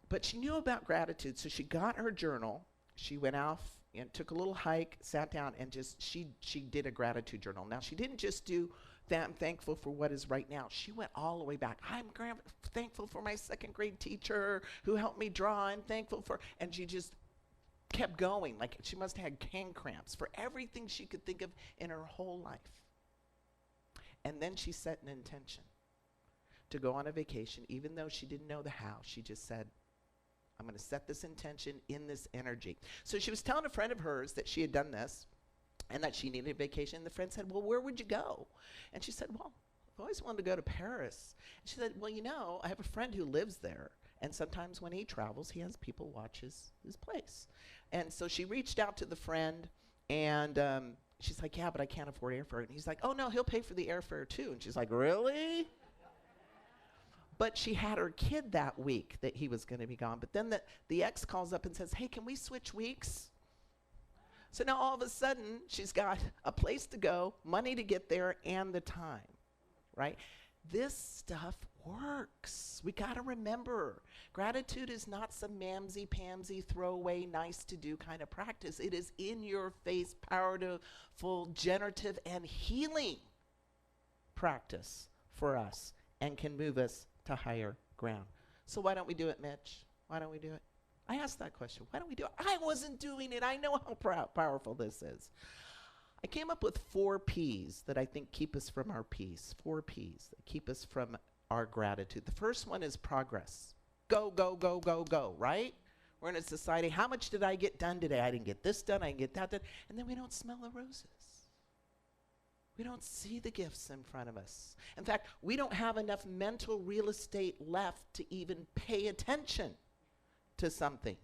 But she knew about gratitude, so she got her journal. She went off and took a little hike, sat down, and she did a gratitude journal. Now, she didn't just do that I'm thankful for what is right now. She went all the way back. I'm thankful for my second grade teacher who helped me draw. I'm thankful for, and she just kept going. Like she must have had hand cramps for everything she could think of in her whole life. And then she set an intention to go on a vacation, even though she didn't know the how. She just said, I'm going to set this intention in this energy. So she was telling a friend of hers that she had done this and that she needed a vacation. The friend said, well, where would you go? And she said, well, I've always wanted to go to Paris. And she said, well, you know, I have a friend who lives there. And sometimes when he travels, he has people watch his place. And so she reached out to the friend, and she's like, yeah, but I can't afford airfare. And he's like, oh, no, he'll pay for the airfare too. And she's like, really? But she had her kid that week that he was going to be gone. But then the ex calls up and says, hey, can we switch weeks? So now all of a sudden, she's got a place to go, money to get there, and the time, right? This stuff works. We got to remember, gratitude is not some mamsy-pamsy, throwaway, nice-to-do kind of practice. It is in-your-face, powerful, generative, and healing practice for us and can move us to higher ground. So why don't we do it, Mitch? Why don't we do it? I asked that question. Why don't we do it? I wasn't doing it. I know how powerful this is. I came up with 4 P's that I think keep us from our peace. 4 P's that keep us from our gratitude. The first one is progress. Go, go, go, go, go, right? We're in a society, how much did I get done today? I didn't get this done, I didn't get that done. And then we don't smell the roses. We don't see the gifts in front of us. In fact, we don't have enough mental real estate left to even pay attention to something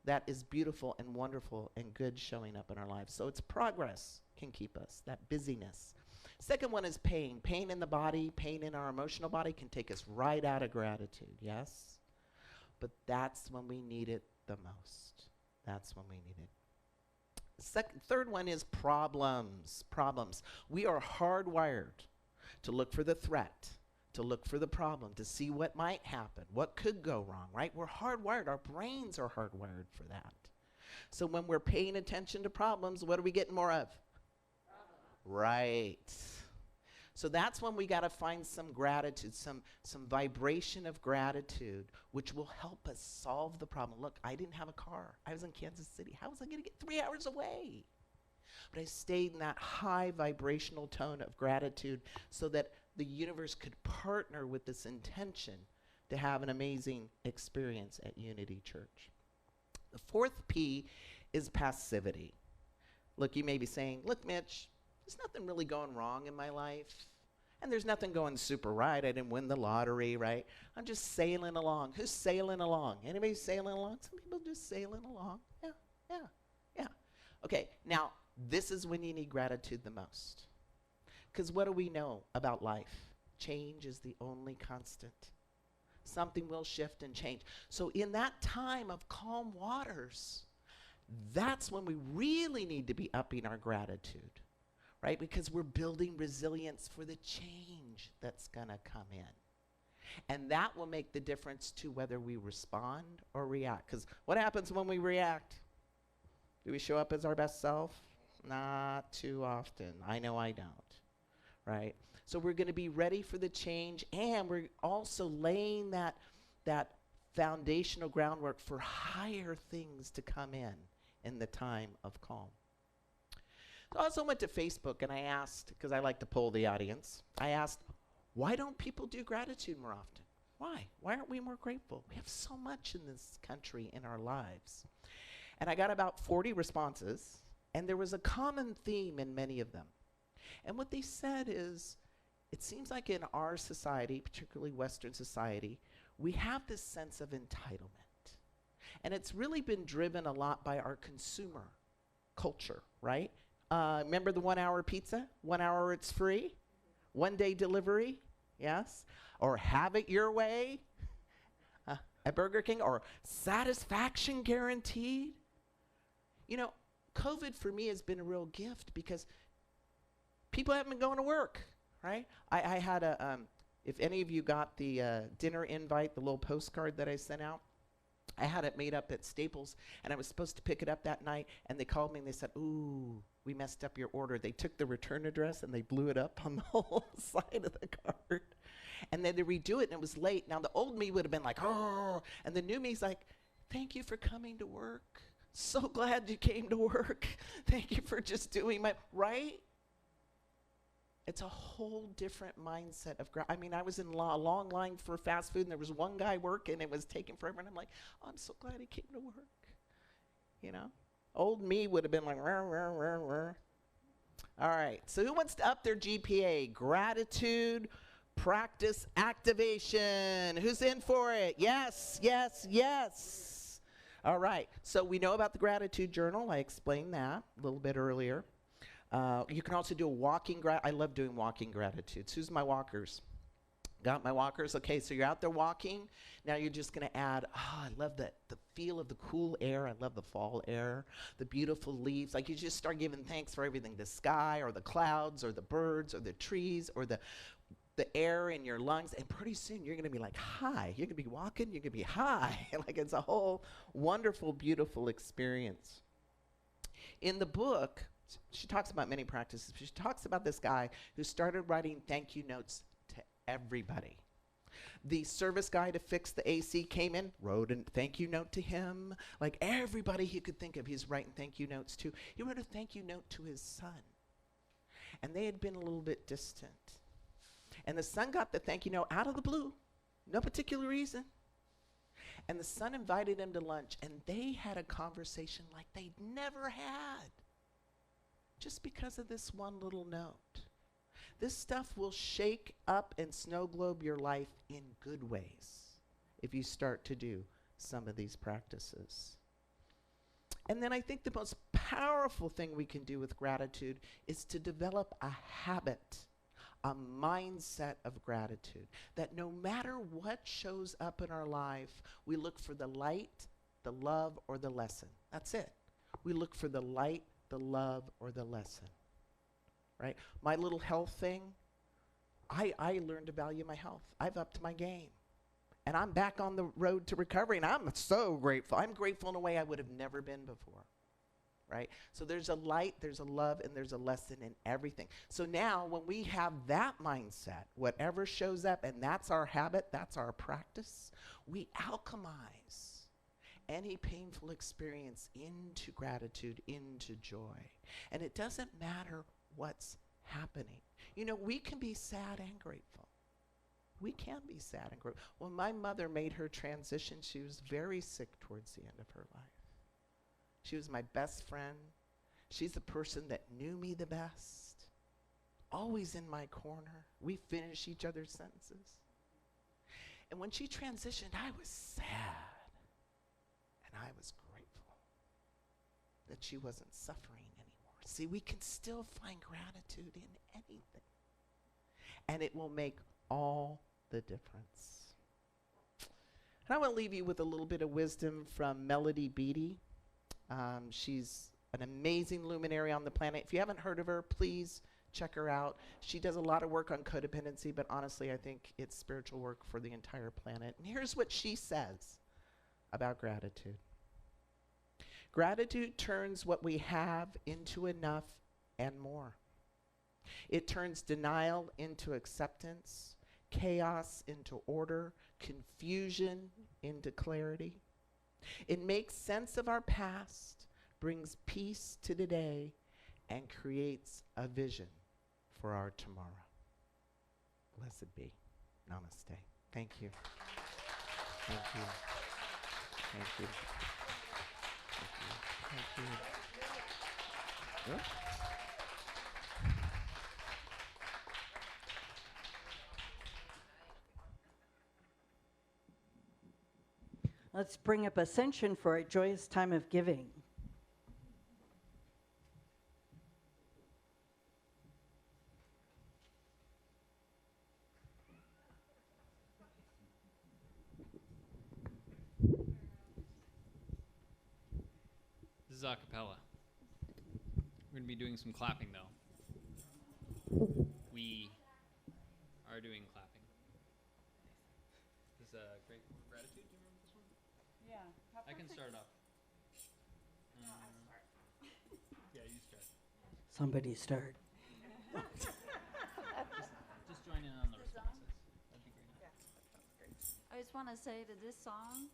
that is beautiful and wonderful and good showing up in our lives. So it's progress can keep us, that busyness. Second one is pain. Pain in the body, pain in our emotional body can take us right out of gratitude, yes? But that's when we need it the most. That's when we need it. Third one is problems. Problems. We are hardwired to look for the threat, to look for the problem, to see what might happen, what could go wrong, right? We're hardwired. Our brains are hardwired for that. So when we're paying attention to problems, what are we getting more of? Right. So that's when we got to find some gratitude, some vibration of gratitude, which will help us solve the problem. Look, I didn't have a car. I was in Kansas City. How was I going to get 3 hours away? But I stayed in that high vibrational tone of gratitude so that the universe could partner with this intention to have an amazing experience at Unity Church. The 4th P is passivity. Look, you may be saying, look, Mitch, there's nothing really going wrong in my life. And there's nothing going super right. I didn't win the lottery, right? I'm just sailing along. Who's sailing along? Anybody sailing along? Some people just sailing along. Yeah. Okay, now, this is when you need gratitude the most. Because what do we know about life? Change is the only constant. Something will shift and change. So in that time of calm waters, that's when we really need to be upping our gratitude, right? Because we're building resilience for the change that's going to come in. And that will make the difference to whether we respond or react. Because what happens when we react? Do we show up as our best self? Not too often. I know I don't, right? So we're going to be ready for the change, and we're also laying that foundational groundwork for higher things to come in the time of calm. So I also went to Facebook and I asked, because I like to poll the audience, I asked, why don't people do gratitude more often? Why? Why aren't we more grateful? We have so much in this country, in our lives. And I got about 40 responses, and there was a common theme in many of them. And what they said is, it seems like in our society, particularly Western society, we have this sense of entitlement. And it's really been driven a lot by our consumer culture, right? Remember the 1-hour pizza? 1 hour it's free? 1 day delivery? Yes? Or have it your way at Burger King? Or satisfaction guaranteed? You know, COVID for me has been a real gift because people haven't been going to work, right? I had if any of you got the dinner invite, the little postcard that I sent out, I had it made up at Staples, and I was supposed to pick it up that night, and they called me and they said, ooh, we messed up your order. They took the return address and they blew it up on the whole side of the card. And then they redo it, and it was late. Now, the old me would have been like, oh, and the new me's like, thank you for coming to work. So glad you came to work. Thank you for just doing my, right? It's a whole different mindset of, I mean, I was in a long line for fast food, and there was one guy working, and it was taking forever, and I'm like, oh, I'm so glad he came to work. You know? Old me would have been like, rah, rah, rah, rah. All right, so who wants to up their GPA? Gratitude, practice, activation. Who's in for it? Yes, yes, yes. All right, so we know about the gratitude journal. I explained that a little bit earlier. You can also do a walking I love doing walking gratitudes. Who's my walkers? Got my walkers? Okay, so you're out there walking. Now you're just going to add, I love the feel of the cool air. I love the fall air, the beautiful leaves. Like you just start giving thanks for everything, the sky or the clouds or the birds or the trees or the air in your lungs. And pretty soon you're going to be like high. You're going to be walking, you're going to be high. Like it's a whole wonderful, beautiful experience. In the book, she talks about many practices. She talks about this guy who started writing thank you notes to everybody. The service guy to fix the AC came in, wrote a thank you note to him. Like everybody he could think of, he's writing thank you notes to. He wrote a thank you note to his son. And they had been a little bit distant. And the son got the thank you note out of the blue, no particular reason. And the son invited him to lunch, and they had a conversation like they'd never had. Just because of this one little note. This stuff will shake up and snow globe your life in good ways if you start to do some of these practices. And then I think the most powerful thing we can do with gratitude is to develop a habit, a mindset of gratitude, that no matter what shows up in our life, we look for the light, the love, or the lesson. That's it. We look for the light, the love, or the lesson, right? My little health thing, I learned to value my health. I've upped my game. And I'm back on the road to recovery, and I'm so grateful. I'm grateful in a way I would have never been before, right? So there's a light, there's a love, and there's a lesson in everything. So now when we have that mindset, whatever shows up, and that's our habit, that's our practice, we alchemize any painful experience into gratitude, into joy. And it doesn't matter what's happening. You know, we can be sad and grateful. We can be sad and grateful. When my mother made her transition, she was very sick towards the end of her life. She was my best friend. She's the person that knew me the best. Always in my corner. We finish each other's sentences. And when she transitioned, I was sad. And I was grateful that she wasn't suffering anymore. See, we can still find gratitude in anything. And it will make all the difference. And I want to leave you with a little bit of wisdom from Melody Beattie. She's an amazing luminary on the planet. If you haven't heard of her, please check her out. She does a lot of work on codependency, but honestly, I think it's spiritual work for the entire planet. And here's what she says about gratitude. Gratitude turns what we have into enough and more. It turns denial into acceptance, chaos into order, confusion into clarity. It makes sense of our past, brings peace to today, and creates a vision for our tomorrow. Blessed be. Namaste. Thank you. Thank you. Thank you. Thank you. Thank you. Yeah. Let's bring up Ascension for a joyous time of giving. This is a cappella. We're going to be doing some clapping, though. We are doing clapping. This is a great form of gratitude. Do you remember this one? I can start off. Yeah, you start. Somebody start. Just join in on the responses. That'd be great. I just want to say that this song,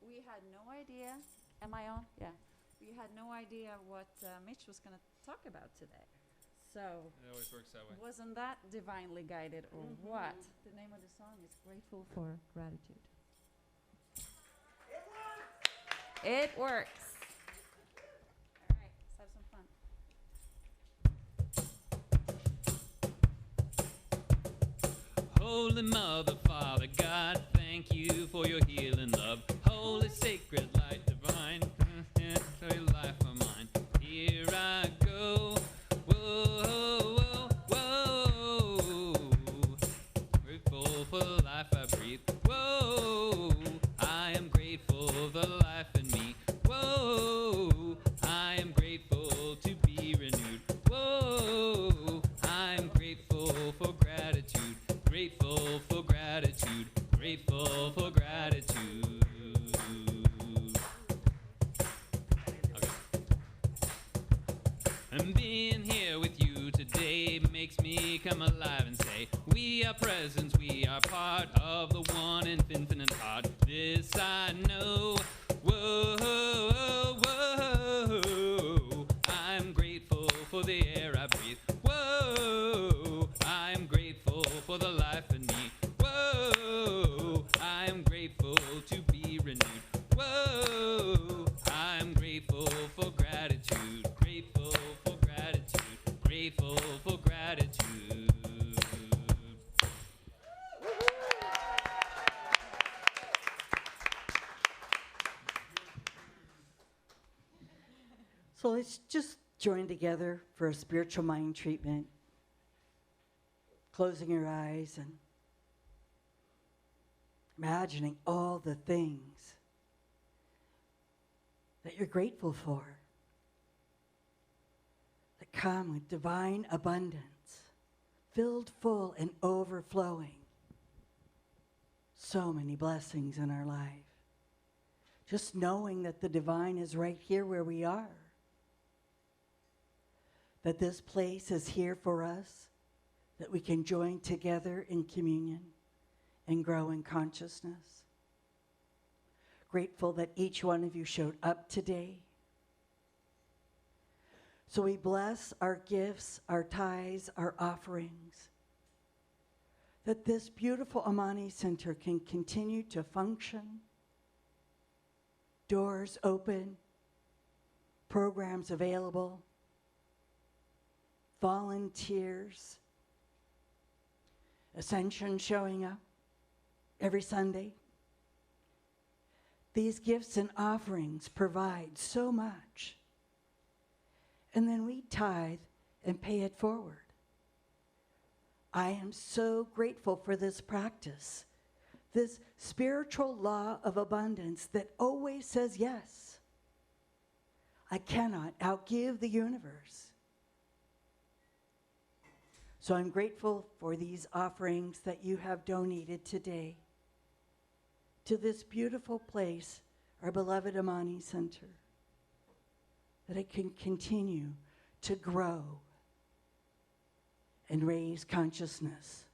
we had no idea. Am I on? Yeah. We had no idea what Mitch was going to talk about today. So, It always works that way. wasn't that divinely guided or what? The name of the song is Grateful for Gratitude. It works. All right, let's have some fun. Holy Mother, Father God, thank you for your healing love. Holy sacred light divine, for your life of mine. Here I go. Whoa, whoa, whoa. Grateful for the life I breathe. Whoa, I am grateful for the life in me. Whoa, I am grateful to be renewed. Whoa, I am grateful for gratitude. Grateful for gratitude. Grateful for gratitude. Okay. And being here with you today makes me come alive and say, we are presence, we are part of the one infinite heart. This I know. Whoa, whoa, whoa. I'm grateful for the air I breathe. Whoa, I'm grateful for the life in me. Whoa, I'm grateful to be renewed. Whoa, I'm grateful for gratitude. Grateful for gratitude. Grateful for gratitude. So let's just join together for a spiritual mind treatment. Closing your eyes and imagining all the things that you're grateful for that come with divine abundance, filled full and overflowing. So many blessings in our life. Just knowing that the divine is right here where we are. That this place is here for us, that we can join together in communion and grow in consciousness. Grateful that each one of you showed up today. So we bless our gifts, our tithes, our offerings, that this beautiful Amani Center can continue to function, doors open, programs available, volunteers, Ascension showing up every Sunday. These gifts and offerings provide so much. And then we tithe and pay it forward. I am so grateful for this practice, this spiritual law of abundance that always says yes. I cannot outgive the universe. So I'm grateful for these offerings that you have donated today to this beautiful place, our beloved Amani Center, that it can continue to grow and raise consciousness.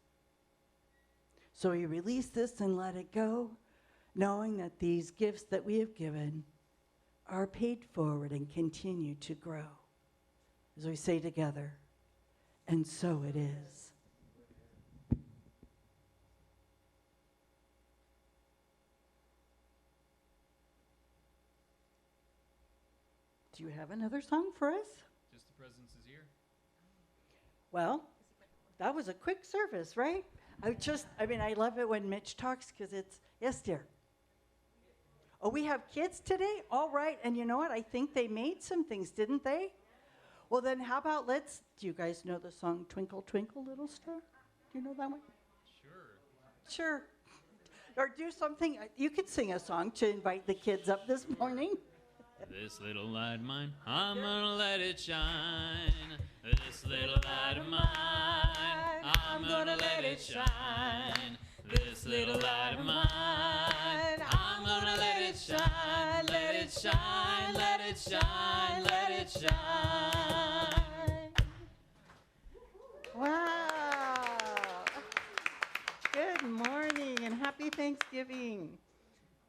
So we release this and let it go, knowing that these gifts that we have given are paid forward and continue to grow. As we say together, and so it is. Do you have another song for us? Just the presence is here. Well, that was a quick service, right? I love it when Mitch talks because it's, yes, dear. Oh, we have kids today? All right. And you know what? I think they made some things, didn't they? Well, then how about do you guys know the song Twinkle, Twinkle, Little Star? Do you know that one? Sure. Or do something. You could sing a song to invite the kids up this morning. This little light of mine, I'm gonna let it shine. This little light of mine, I'm gonna let it shine. This little light of mine, I'm gonna let it shine, let it shine, let it shine, let it shine. Wow. Good morning and happy Thanksgiving.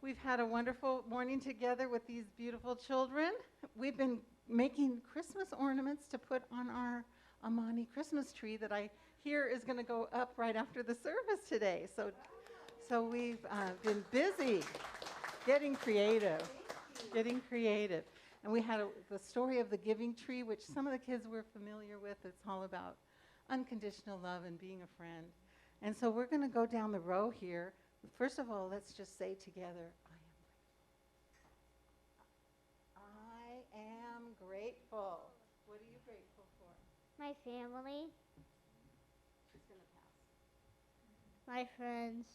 We've had a wonderful morning together with these beautiful children. We've been making Christmas ornaments to put on our Amani Christmas tree that I hear is going to go up right after the service today. So we've been busy getting creative. And we had the story of the giving tree, which some of the kids were familiar with. It's all about unconditional love and being a friend. And so we're going to go down the row here. First of all, let's just say together, I am grateful. What are you grateful for? My family, Who's going to pass? my friends,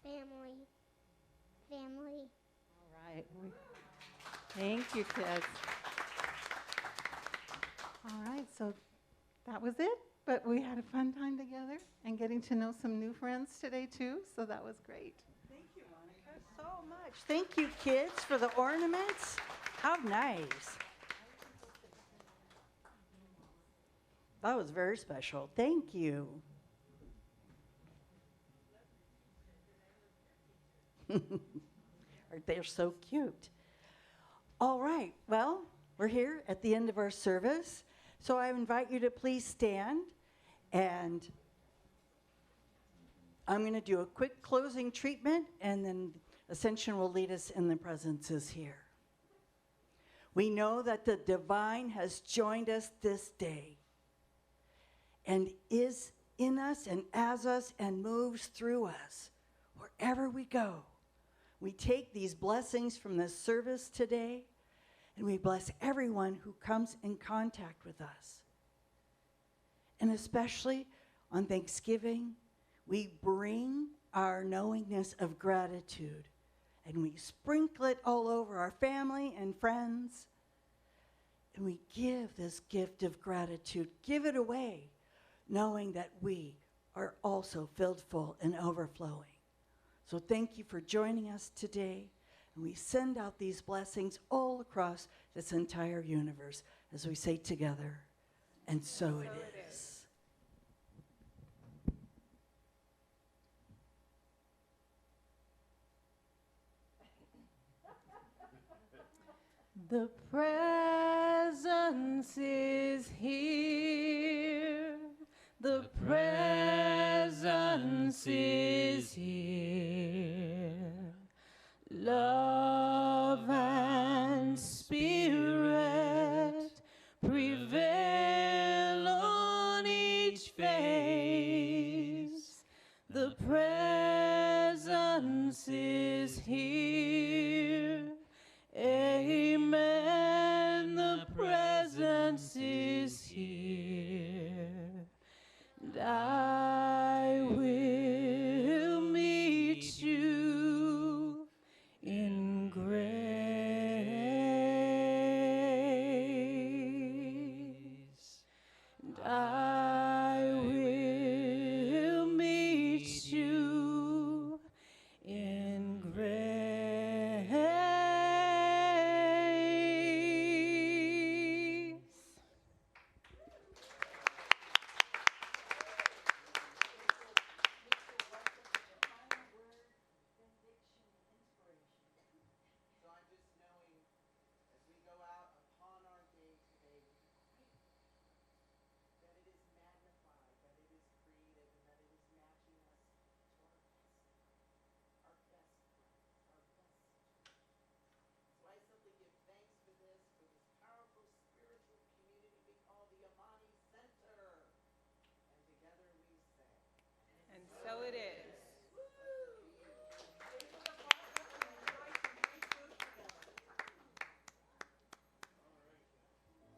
family. All right. Thank you, kids. All right, so that was it. But we had a fun time together and getting to know some new friends today, too. So that was great. Thank you, Monica, so much. Thank you, kids, for the ornaments. How nice. That was very special. Thank you. They're so cute. All right, well, we're here at the end of our service. So I invite you to please stand, and I'm going to do a quick closing treatment, and then Ascension will lead us in the presences here. We know that the divine has joined us this day and is in us and as us and moves through us wherever we go. We take these blessings from this service today, and we bless everyone who comes in contact with us. And especially on Thanksgiving, we bring our knowingness of gratitude, and we sprinkle it all over our family and friends, and we give this gift of gratitude, give it away, knowing that we are also filled full and overflowing. So thank you for joining us today, and we send out these blessings all across this entire universe as we say together, and so it is. The presence is here. The presence is here. Love and spirit prevail on each face. The presence is here.